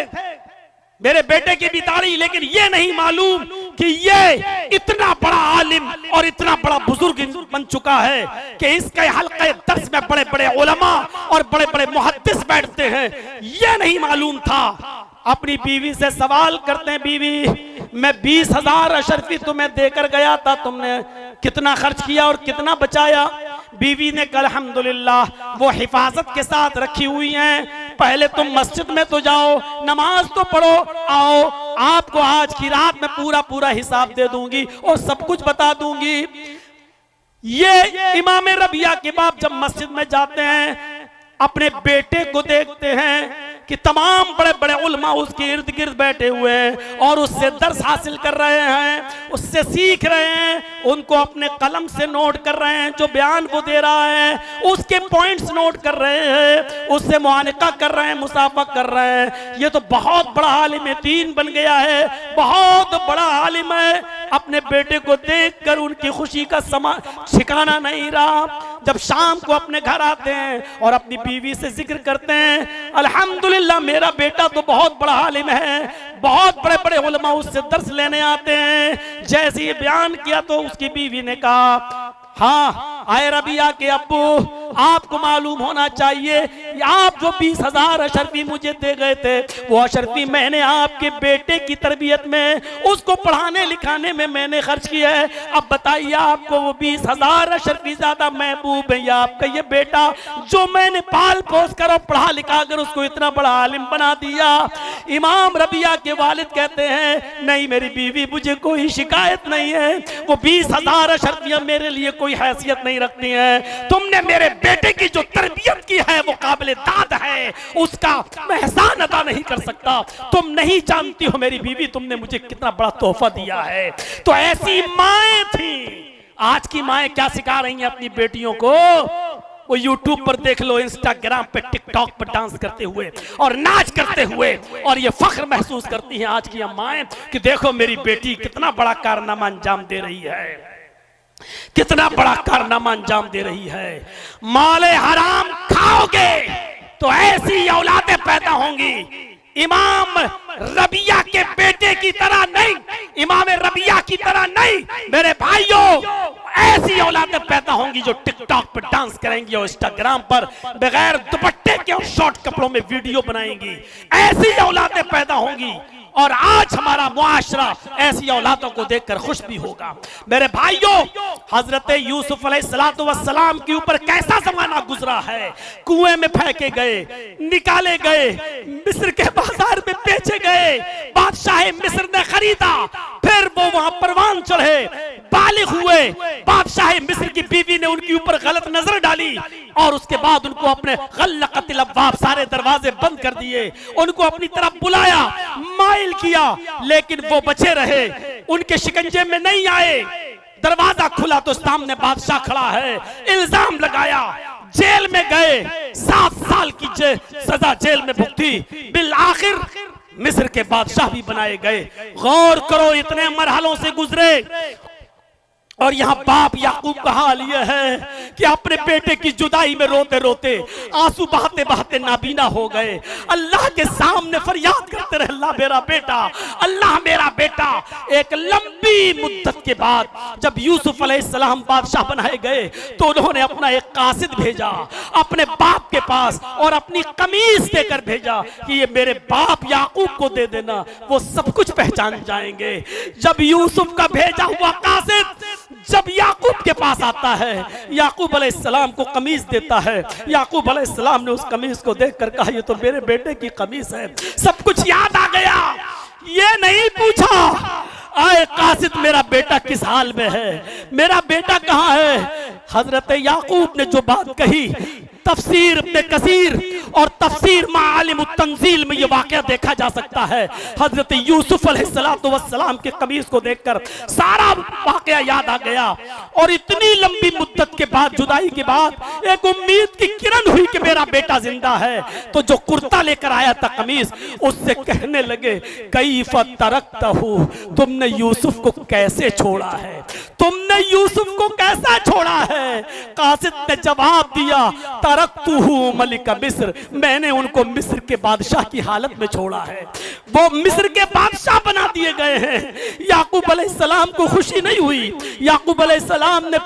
मेरे बेटे की भी दाढ़ी, लेकिन ये नहीं मालूम कि ये इतना बड़ा आलिम और इतना बड़ा बुजुर्ग बन चुका है कि इसके हल्के दर्स में बड़े बड़े उलमा और बड़े बड़े मुहद्दिस बैठते हैं। ये नहीं मालूम था। अपनी बीवी से सवाल करते हैं, बीवी मैं 20,000 अशरफी तुम्हें देकर गया था, तुमने कितना खर्च किया और कितना बचाया? बीवी ने कहा अल्हम्दुलिल्लाह वो हिफाजत के साथ रखी हुई हैं। पहले तुम मस्जिद में तो जाओ, नमाज तो पढ़ो, आओ आपको आज की रात में पूरा पूरा हिसाब दे दूंगी और सब कुछ बता दूंगी। ये इमाम रबिया के बाप जब मस्जिद में जाते हैं, अपने बेटे को देखते हैं कि तमाम बड़े बड़े उलमा उसके इर्द गिर्द बैठे हुए हैं और उससे दर्स हासिल कर रहे हैं, उससे सीख रहे हैं, उनको अपने कलम से नोट कर रहे हैं, जो बयान वो दे रहा है उसके पॉइंट्स नोट कर रहे हैं, उससे मुआनिका कर रहे हैं, मुसाफा कर रहे हैं। ये तो बहुत बड़ा आलिम दीन बन गया है, बहुत बड़ा आलिम है। अपने बेटे को देखकर उनकी खुशी का ठिकाना नहीं रहा। जब शाम को अपने घर आते हैं और अपनी बीवी से जिक्र करते हैं, अल्हम्दुलिल्लाह मेरा बेटा तो बहुत बड़ा आलिम है, बहुत बड़े बड़े उलमा उससे दर्स लेने आते हैं। जैसे ये बयान किया तो उसकी बीवी ने कहा, हाँ आए रबिया के अब्बू, आपको मालूम होना चाहिए आप जो 20,000 अशरफी मुझे दे गए थे, वो अशरफी मैंने आपके बेटे की तरबियत में, उसको पढ़ाने लिखाने में मैंने खर्च किया है। अब बताइए आपको वो 20,000 अशरफी ज्यादा महबूब है या आपका ये बेटा जो मैंने पाल पोस कर और पढ़ा लिखा कर उसको इतना बड़ा आलिम बना दिया? इमाम रबिया के वालिद कहते हैं, नहीं मेरी बीवी, मुझे कोई शिकायत नहीं है, वो 20,000 अशरफियां मेरे लिए कोई हैसियत नहीं रखती हैं। तुमने मेरे बेटे की जो तरबियत की है वो काबिल दाद है, उसका मैं एहसान अदा नहीं कर सकता। तुम नहीं जानती हो मेरी बीवी, तुमने मुझे कितना बड़ा तोहफा दिया है। तो ऐसी माएं थी। आज की माएं क्या सिखा रही हैं अपनी बेटियों को? वो यूट्यूब पर देख लो, इंस्टाग्राम पे, टिकटॉक पर डांस करते हुए और नाच करते हुए, और ये फख्र महसूस करती हैं आज की अम्माएं कि देखो मेरी बेटी कितना बड़ा कारनामा अंजाम दे रही है, कितना बड़ा कारनामा अंजाम दे रही है। माले हराम आओगे तो ऐसी औलादें पैदा होंगी, इमाम रबिया के बेटे की तरह नहीं, इमाम रबिया की तरह नहीं मेरे भाइयों। ऐसी औलादें पैदा होंगी जो टिकटॉक पर डांस करेंगी और इंस्टाग्राम पर बगैर दुपट्टे के और शॉर्ट कपड़ों में वीडियो बनाएंगी। ऐसी औलादें पैदा होंगी और आज हमारा मुआशरा ऐसी औलादों को देखकर खुश भी होगा। मेरे भाइयों, हजरत यूसुफ अलैहिस्सलाम के ऊपर कैसा जमाना गुजरा है। कुएं में फेंके गए, निकाले गए, मिस्र के बाजार में बेचे गए, बादशाह मिस्र ने खरीदा, फिर वो वहां परवान चढ़े, बालिग हुए, बादशाह मिस्र की बीवी ने उनके ऊपर गलत नजर डाली और उसके बाद उनको अपने गल्लक़तिल अब्वाब, सारे दरवाजे बंद कर दिए, उनको अपनी तरफ बुलाया, माइल किया, लेकिन वो बचे रहे, उनके शिकंजे में नहीं आए। दरवाजा खुला तो सामने बादशाह खड़ा है, इल्जाम लगाया, जेल में गए, 7 साल की सजा जेल में भुगती, बिल आखिर मिस्र के बादशाह भी बनाए गए। गौर करो, इतने मरहलों से गुजरे और यहाँ बाप याकूब का हाल यह है कि अपने बेटे की जुदाई में रोते रोते, आंसू बहाते बहाते नाबीना हो गए। अल्लाह के सामने फरियाद करते रहे, अल्लाह मेरा बेटा, अल्लाह मेरा बेटा। एक लंबी मुद्दत के बाद जब यूसुफ अलैहिस्सलाम बादशाह बनाए गए तो उन्होंने अपना एक कासिद भेजा अपने बाप के पास और अपनी कमीज देकर भेजा कि ये मेरे बाप याकूब को दे देना, वो सब कुछ पहचान जाएंगे। जब यूसुफ का भेजा हुआ कासिद जब याकूब के पास आता है, याकूब अलैहिस्सलाम को कमीज देता है, याकूब अलैहिस्सलाम ने उस कमीज को देखकर कहा ये तो मेरे बेटे की कमीज है। सब कुछ याद आ गया, ये नहीं पूछा आए कासिद मेरा बेटा किस हाल में है, मेरा बेटा कहाँ है। हजरत याकूब ने जो बात कही, तफसीर इब्न कसीर और तफसीर मालिम तंजील में ये वाकया देखा जा सकता है। हजरत यूसुफ अलैहिस्सलाम के कमीज को देखकर सारा वाकया याद आ गया और इतनी लंबी मुद्दत के बाद, जुदाई के बाद एक उम्मीद की किरण हुई कि मेरा बेटा जिंदा है। तो जो कुर्ता लेकर आया था कमीज, उससे कहने लगे कैफ तरकतहू, तुमने यूसुफ को कैसे छोड़ा है, तुमने यूसुफ को कैसा छोड़ा है। कासिद ने जवाब दिया तरकतुहू मलिक मिस्र, मैंने उनको मिस्र के बादशाह की हालत में छोड़ा है, वो मिस्र के बादशाह बना दिए गए हैं। याकूब अलैहिस्सलाम को खुशी नहीं हुई। याकूब अलैहिस्सलाम ने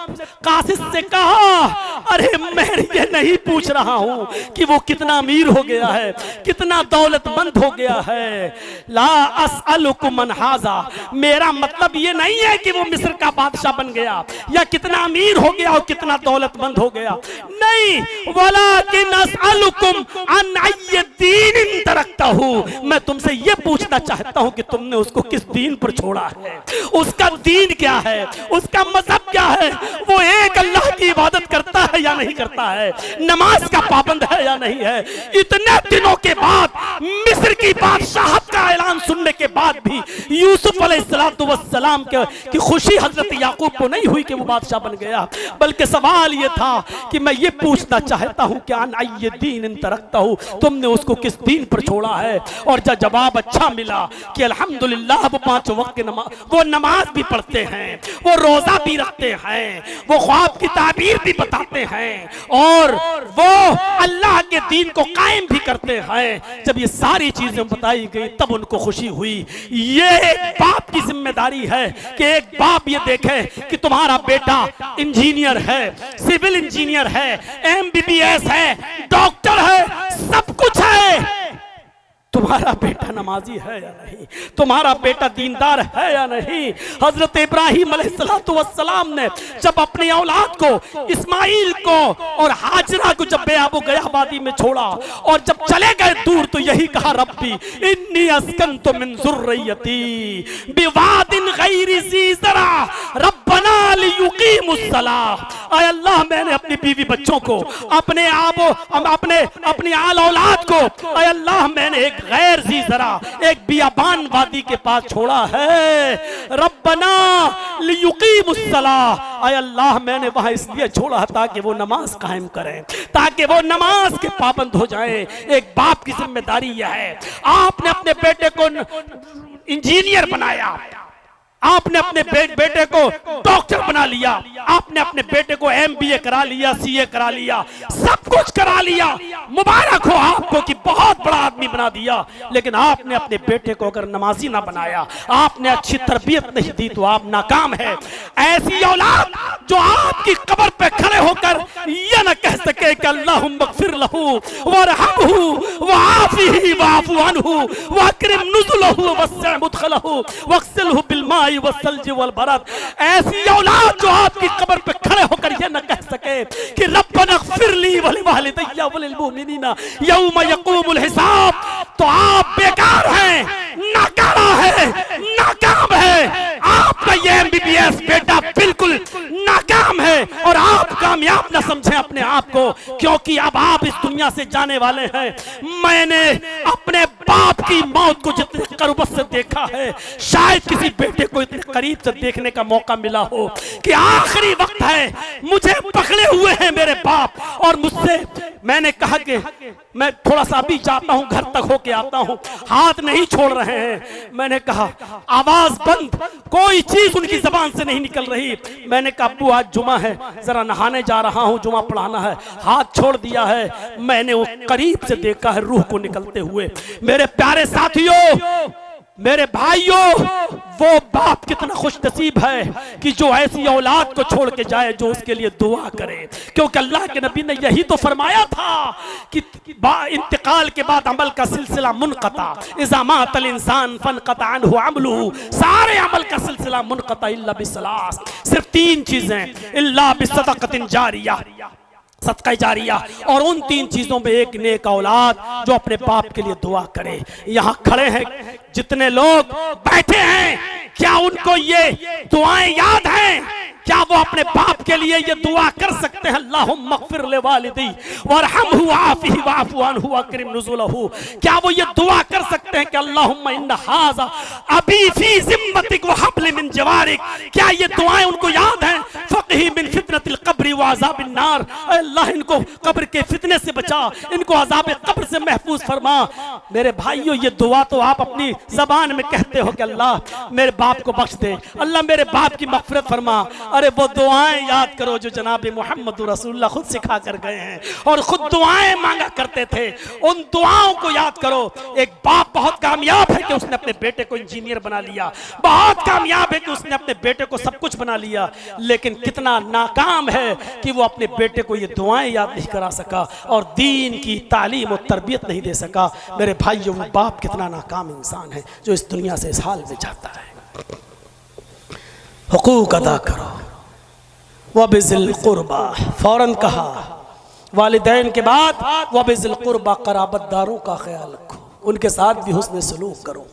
कासिद से कहा अरे मैं ये नहीं पूछ रहा हूं कि वो कितना अमीर हो गया है, कितना दौलतमंद हो गया है। ला अस्अलुकुम मन हाजा, मेरा मतलब ये नहीं है कि वो मिस्र का बादशाह बन गया या कितना अमीर हो गया और कितना दौलतमंद हो गया, नहीं। वलाकिन अस्अलुकुम अन अय्य दीन तरकतहू, मैं तुमसे ये पूछना चाहता हूं कि तुमने उसको किस दीन पर छोड़ा है, उसका दीन क्या है, उसका मजहब क्या है, वो एक अल्लाह की इबादत करता है या नहीं करता है, नमाज का पाबंद है या नहीं है। इतने दिनों के बाद, मिस्र की बादशाहत का ऐलान सुनने के बाद भी यूसुफ अलैहिस्सलाम की खुशी हजरत याकूब को नहीं हुई कि वो बादशाह बन गया, बल्कि सवाल ये था कि मैं ये पूछना चाहता हूं कि अन अय्य दीन तरकतहू, तुमने उसको किस दीन पर छोड़ा है। और जब जवाब अच्छा मिला कि अल्हम्दुलिल्लाह वो 5 वक्त की नमाज, वो नमाज भी पढ़ते हैं, वो रोजा भी रखते हैं, वो ख्वाब की ताबीर भी बताते हैं और वो अल्लाह के दीन को कायम भी करते हैं। जब ये सारी चीजें बताई गई तब उनको खुशी हुई। ये एक बाप की जिम्मेदारी है कि एक बाप ये देखे कि तुम्हारा बेटा इंजीनियर है, सिविल इंजीनियर है, MBBS है, डॉक्टर है, सब कुछ है, तुम्हारा बेटा नमाजी है या नहीं, तुम्हारा बेटा दीनदार है या नहीं। हजरत इब्राहिम अलैहिस्सलाम ने जब अपनी औलाद को, इस्माइल को और हाजरा को जब बेआबो गया वादी में छोड़ा और जब चले गए दूर तो यही कहा रब्बी इन्नी अस्कनतु मिन ज़ुर्रियती बिवादिन गैरि ज़ी ज़रा रब्बना लियुकीमुस्सलाह। आय अल्लाह, मैंने अपनी बीवी बच्चों को, अपने अपनी आल औलाद को, आय अल्लाह मैंने एक गैर ज़ी ज़रा, एक बियाबान वादी के पास छोड़ा है। रब्बना लियुकीमुस्सलाह, आय अल्लाह मैंने वहां इसलिए छोड़ा ताकि वो नमाज कायम करें, ताकि वो नमाज के पाबंद हो जाएं। एक बाप की जिम्मेदारी यह है। आपने अपने बेटे को इंजीनियर बनाया, आपने अपने बेटे को डॉक्टर बना लिया, आपने अपने बेटे को MBA करा लिया, CA करा लिया, सब कुछ करा लिया। मुबारक हो आपको कि बहुत बड़ा आदमी बना दिया। लेकिन आपने अपने बेटे को अगर नमाजी ना बनाया, आपने अच्छी तरबियत नहीं दी, तो आप नाकाम है। ऐसी औलाद जो आपकी कब्र पे खड़े होकर यह न कह सके कि अल्लाहुम्मा अग़फ़िर लहू वरहमहू वआफ़िही वअफ़ू अन्हू वअकरिम नुज़ुलहू वस्सिअ मुदख़लहू वग़सिलहू बिलमाई वस्सल्जि वलबरद। ऐसी औलाद जो आपकी कब्र पे खड़े होकर यह न कह सके कि रब्बना अग़फ़िर ली वलिवालिदैया वलिलमुमिनीना यौम यक़ूमुल हिसाब, तो आप बेकार हैं, नाकारा है, नाकाम है। आपका ये MBBS बेटा बिल्कुल नाकाम है और आप कामयाब न समझें अपने आप को, क्योंकि अब आप इस दुनिया से जाने वाले हैं। मैंने अपने बाप की मौत को जितने करीब से देखा है, शायद किसी बेटे को इतने करीब से देखने का मौका मिला हो कि आखिरी वक्त है, मुझे पकड़े हुए हैं मेरे बाप, और मुझसे मैंने कहा कि मैं थोड़ा सा अभी जाता हूं, घर तक होके आता हूं, हाथ नहीं छोड़ रहे हैं। मैंने कहा आवाज बंद, कोई चीज उनकी जबान से नहीं निकल रही। मैंने कहा अब्बू आज जुमा है, जरा नहाने जा रहा हूं, जुमा पढ़ाना है। हाथ छोड़ दिया है। मैंने वो करीब से देखा है रूह को निकलते हुए। मेरे प्यारे साथियों, मेरे भाइयों, वो बाप कितना खुश नसीब है कि जो ऐसी औलाद को छोड़ के जाए जो उसके लिए दुआ करे, क्योंकि अल्लाह के नबी ने यही तो फरमाया था कि इंतकाल के बाद अमल का सिलसिला मुनक़ता, इज़ा मातल इंसान फनक़ता अन्हु अमलुहु, सारे अमल का सिलसिला मुनक़ता इल्ला बिसलास, सिर्फ 3 चीजें, इल्ला बिसदक़तिन जारिया, सदका जारिया, और उन 3 चीजों में एक नेक औलाद जो अपने बाप के लिए दुआ करे। यहाँ खड़े हैं जितने लोग बैठे हैं, क्या उनको ये दुआएं याद हैं? क्या वो अपने बाप के लिए ये दुआ कर सकते हैं? अल्लाहुम्मा अग़फ़िर लिवालिदी वरहमहू वआफ़िही वअफ़ू अन्हु वअकरिम नुज़ुलहू। क्या वो ये दुआ कर सकते हैं कि अल्लाहुम्मा इन्ना हाज़ा अबी फ़ी ज़िम्मतिक व हब्ल मिन जवारिक? क्या ये दुआएं उनको याद हैं? फ़क़ही मिन फ़ितनतिल क़ब्रि व अज़ाबिन नार, अल्लाह इनको कब्र के फितने से बचा, इनको अज़ाब कब्र से महफूज फरमा। मेरे भाइयों, ये दुआ तो आप अपनी ज़बान में कहते हो कि अल्लाह मेरे बाप को बख्श दे, अल्लाह मेरे बाप की मग़फ़िरत फरमा। अरे वो दुआएं याद करो जो जनाब मोहम्मद रसूलुल्लाह खुद सिखा कर गए हैं और खुद दुआएं मांगा करते थे। उन दुआओं को याद करो। एक बाप बहुत कामयाब है कि उसने अपने बेटे को इंजीनियर बना लिया, बहुत कामयाब है कि उसने अपने बेटे को सब कुछ बना लिया, लेकिन कितना नाकाम है कि वो अपने बेटे को ये दुआएं याद नहीं करा सका और दीन की तालीम और तरबियत नहीं दे सका। मेरे भाइयों, वो बाप कितना नाकाम इंसान है जो इस दुनिया से इस हाल में जाता है। हुकूक अदा करो। वबिज़िल क़ुरबा, फौरन कहा वालिदैन के बाद वबिज़िल क़ुरबा, क़राबतदारों का ख्याल रखो, उनके साथ भी हुस्न सलूक करो।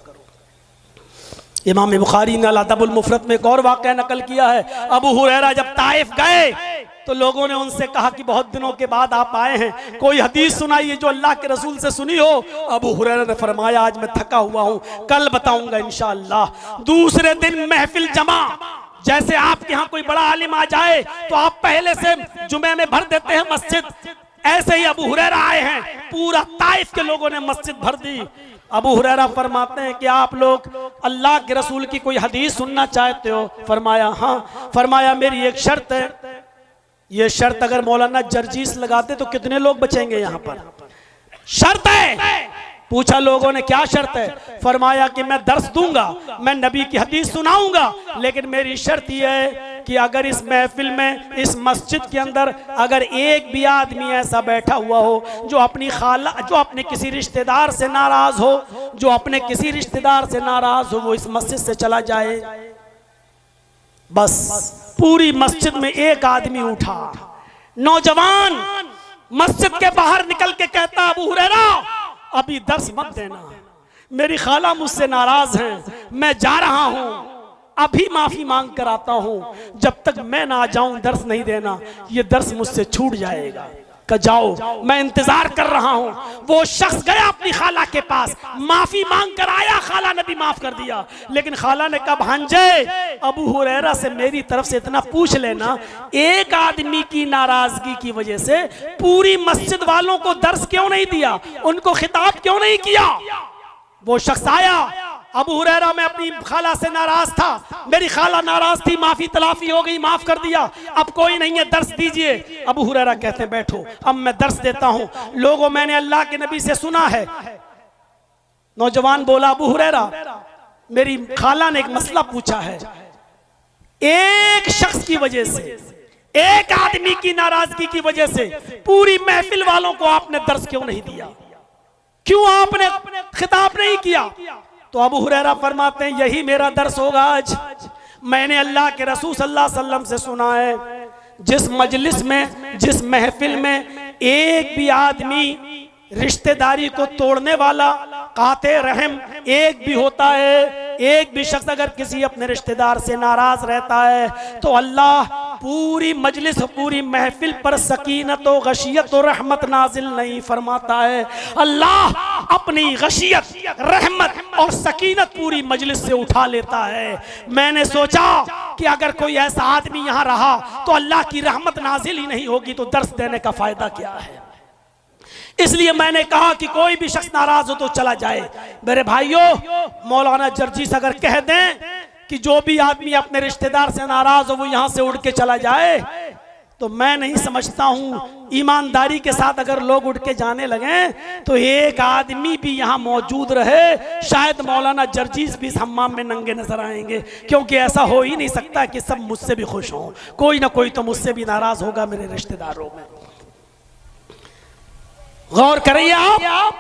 इमाम बुखारी ने अल-अदबुल मुफ़रद में एक और वाक़या नकल किया है। अबू हुरैरा जब ताइफ गए तो लोगों ने उनसे कहा कि बहुत दिनों के बाद आप आए हैं, कोई हदीस सुनाइए जो अल्लाह के रसूल से सुनी हो। अबू हुरैरा ने फरमाया आज मैं थका हुआ हूँ, कल बताऊंगा इंशाअल्लाह। दूसरे दिन महफिल जमा, जैसे आपके यहाँ कोई बड़ा आलिम आ जाए तो आप पहले से जुमे में भर देते हैं मस्जिद, ऐसे ही अबू हुरैरा आए हैं, पूरा ताइफ के लोगों ने मस्जिद भर दी। अबू हुरैरा फरमाते हैं कि आप लोग अल्लाह के रसूल की कोई हदीस सुनना चाहते हो? फरमाया हाँ। फरमाया मेरी एक शर्त है, ये शर्त अगर मौलाना जर्जीस लगाते तो कितने लोग बचेंगे यहाँ पर? शर्त है। पूछा लोगों ने क्या शर्त है? फरमाया कि मैं दर्स दूंगा, मैं नबी की हदीस सुनाऊंगा, लेकिन मेरी शर्त यह है कि अगर इस महफिल में, इस मस्जिद के अंदर अगर एक भी आदमी ऐसा बैठा हुआ हो जो अपनी खाला, जो अपने किसी रिश्तेदार से नाराज हो, जो अपने किसी रिश्तेदार से नाराज हो, वो इस मस्जिद से चला जाए। बस पूरी मस्जिद में एक आदमी उठा, नौजवान, मस्जिद के बाहर निकल के कहता अबू हुरैरा अभी दर्स मत देना, मेरी खाला मुझसे नाराज हैं, मैं जा रहा हूं, अभी माफी मांग कर आता हूं, जब तक मैं ना आ जाऊं दर्स नहीं देना, ये दर्स मुझसे छूट जाएगा। का जाओ, मैं इंतजार कर रहा हूं। वो शख्स गया अपनी खाला के पास, माफी मांग कर आया, खाला ने भी माफ कर दिया, लेकिन खाला ने कहा भांजे अबू हुरैरा से मेरी तरफ से इतना पूछ लेना, एक आदमी की नाराजगी की वजह से पूरी मस्जिद वालों को दर्स क्यों नहीं दिया, उनको खिताब क्यों नहीं किया? वो शख्स आया, अबू हुरैरा मैं अपनी खाला से नाराज था, मेरी खाला नाराज थी, माफी तलाफी हो गई, माफ कर दिया, अब कोई नहीं है, दर्स दीजिए। अबू हुरैरा कहते हैं बैठो, अब मैं दर्स देता हूं। लोगों, मैंने अल्लाह के नबी से सुना है। नौजवान बोला, अबू हुरैरा मेरी खाला ने एक मसला पूछा है, एक शख्स की वजह से, एक आदमी की नाराजगी की वजह से पूरी महफिल वालों को आपने दर्स क्यों नहीं दिया, क्यों आपने खिताब नहीं किया? तो अबू हुरैरा फरमाते हैं यही मेरा दर्स होगा आज। मैंने अल्लाह के रसूल सल्लल्लाहु अलैहि वसल्लम से सुना है, जिस मजलिस में, जिस महफिल में एक भी आदमी रिश्तेदारी को तोड़ने वाला, काते रहम एक भी होता है, एक भी शख्स अगर किसी अपने रिश्तेदार से नाराज रहता है तो अल्लाह पूरी मजलिस, पूरी महफिल पर सकीनत और गशियत और रहमत नाजिल नहीं फरमाता है। अल्लाह अपनी गशियत, रहमत और सकीनत पूरी मजलिस से उठा लेता है। मैंने सोचा कि अगर कोई ऐसा आदमी यहाँ रहा तो अल्लाह की रहमत नाजिल ही नहीं होगी, तो दर्स देने का फायदा क्या है? इसलिए मैंने कहा कि कोई भी शख्स नाराज हो तो चला जाए। मेरे भाइयों, मौलाना जर्जीस अगर कह दें कि जो भी आदमी अपने रिश्तेदार से नाराज हो वो यहां से उड़ के चला जाए, तो मैं नहीं समझता हूं, ईमानदारी के साथ अगर लोग उठ के जाने लगे तो एक आदमी भी यहां मौजूद रहे, शायद मौलाना जर्जीस भी इस हम्माम में नंगे नजर आएंगे, क्योंकि ऐसा हो ही नहीं सकता कि सब मुझसे भी खुश हों। कोई ना कोई तो मुझसे भी नाराज होगा मेरे रिश्तेदारों में। गौर करिए आप,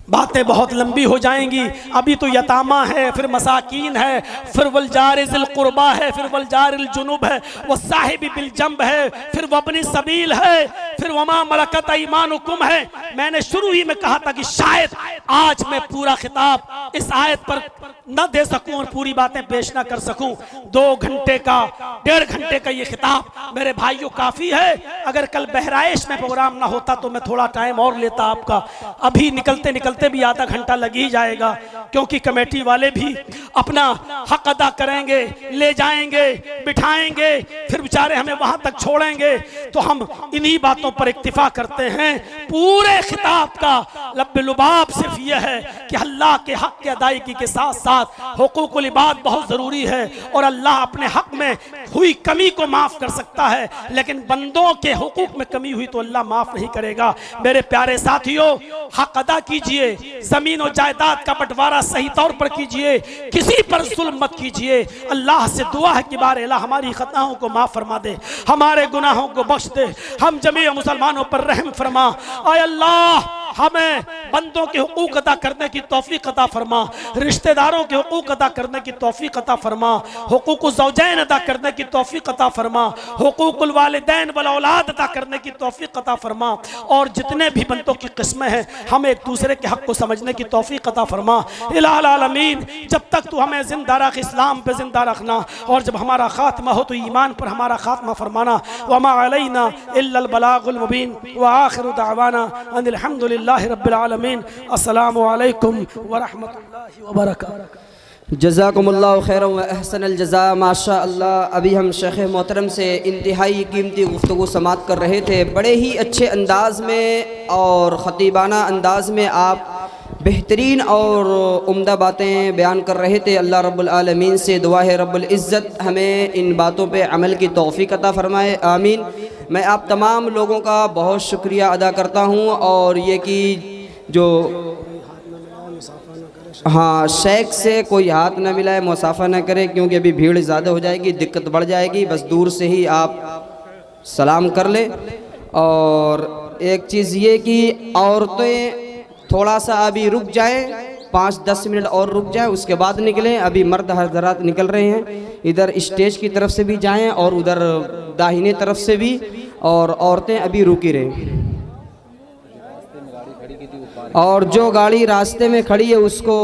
बातें बहुत लंबी हो जाएंगी। अभी तो यतामा है, फिर मसाकीन है, फिर वलजार ज़िल कुर्बा है, फिर वलजार जुनूब है, वो साहिब बिल जंब है, फिर वबनी सबील है, फिर वमा मलकत ईमानुकुम है। मैंने शुरू ही में कहा था कि शायद आज मैं पूरा खिताब इस आयत पर न दे सकूं और पूरी बातें पेश न कर सकूं। 2 घंटे का, 1.5 घंटे का ये खिताब मेरे भाइयों काफी है। अगर कल बहराइश में प्रोग्राम ना होता तो मैं थोड़ा टाइम और लेता आपका। अभी निकलते निकलते भी आधा घंटा लग ही जाएगा, क्योंकि कमेटी वाले भी अपना हक अदा करेंगे, ले जाएंगे, बिठाएंगे, फिर बेचारे हमें वहां तक छोड़ेंगे। तो हम इन्हीं बातों पर इक्तिफा करते हैं। पूरे खिताब का लब्बे लुबाब सिर्फ यह है कि अल्लाह के हक की अदायगी के साथ साथ हुकूकुल इबाद बहुत जरूरी है, और अल्लाह अपने हक में हुई कमी को माफ कर सकता है, लेकिन बंदों के हुकूक में कमी हुई तो अल्लाह माफ नहीं करेगा। मेरे प्यारे साथियों, हक अदा कीजिए, जमीन और जायदाद का बंटवारा सही तौर पर कीजिए, किसी पर जुल्म मत कीजिए। अल्लाह से दुआ है कि बार अल्लाह हमारी खताओं को माफ फरमा दे, हमारे गुनाहों को बख्श दे, हम जमीय मुसलमानों पर रहम फरमा। आय अल्लाह हमें बंदों के हुकूक अदा करने की तौफीक अता फरमा, रिश्तेदारों के हुकूक अदा करने की तौफीक अता फरमा, हुकूक ज़ौजैन अदा करने की तौफीक अता फरमा, हुकूकुल वालिदैन वल औलाद अदा करने की तौफीक अता फरमा, और जितने भी बंदों की किस्में हैं हमें एक दूसरे के हक को समझने की तौफीक अता फरमा। इलाहुल आलमीन, जब तक तू हमें जिंदा रख, इस्लाम पे जिंदा रखना, और जब हमारा खात्मा हो तो ईमान पर हमारा खात्मा फरमाना। वमा अलैना इल्लल बलागुल मुबीन व आखिरु दावाना अनिल हम्दुलिल्लाहि रब्बिल आलमीन। अस्सलामु अलैकुम व रहमतुल्लाहि व बरकातुहू। जज़ाकुमुल्लाहु खैरन व अहसनल जज़ा। माशा अल्लाह, अभी हम शेख मोहतरम से इंतहाई कीमती गुफ्तगू समात कर रहे थे। बड़े ही अच्छे अंदाज में और ख़तीबाना अंदाज में आप बेहतरीन और उम्दा बातें बयान कर रहे थे। अल्लाह रब्बुल आलमीन से दुआ है रब्बुल इज़्ज़त हमें इन बातों पे अमल की तौफ़ीक अता फ़रमाए, आमीन। मैं आप तमाम लोगों का बहुत शुक्रिया अदा करता हूँ, और ये कि जो हाँ शेख से कोई हाथ न मिलाए, मुसाफा न करे, क्योंकि अभी भीड़ ज़्यादा हो जाएगी, दिक्कत बढ़ जाएगी। बस दूर से ही आप सलाम कर ले। और एक चीज़ ये कि औरतें थोड़ा सा अभी रुक जाएं, 5-10 मिनट और रुक जाए, उसके बाद निकलें। अभी मर्द हज़रात निकल रहे हैं, इधर स्टेज की तरफ से भी जाएं और उधर दाहिने तरफ से भी, और औरतें अभी रुकी रहें। और जो गाड़ी रास्ते में खड़ी है उसको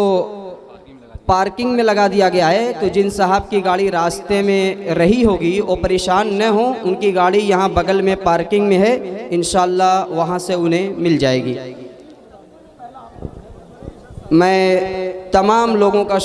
पार्किंग में लगा दिया गया है, तो जिन साहब की गाड़ी रास्ते में रही होगी वो परेशान न हो, उनकी गाड़ी यहाँ बगल में पार्किंग में है, इंशाअल्लाह वहाँ से उन्हें मिल जाएगी। मैं तमाम लोगों का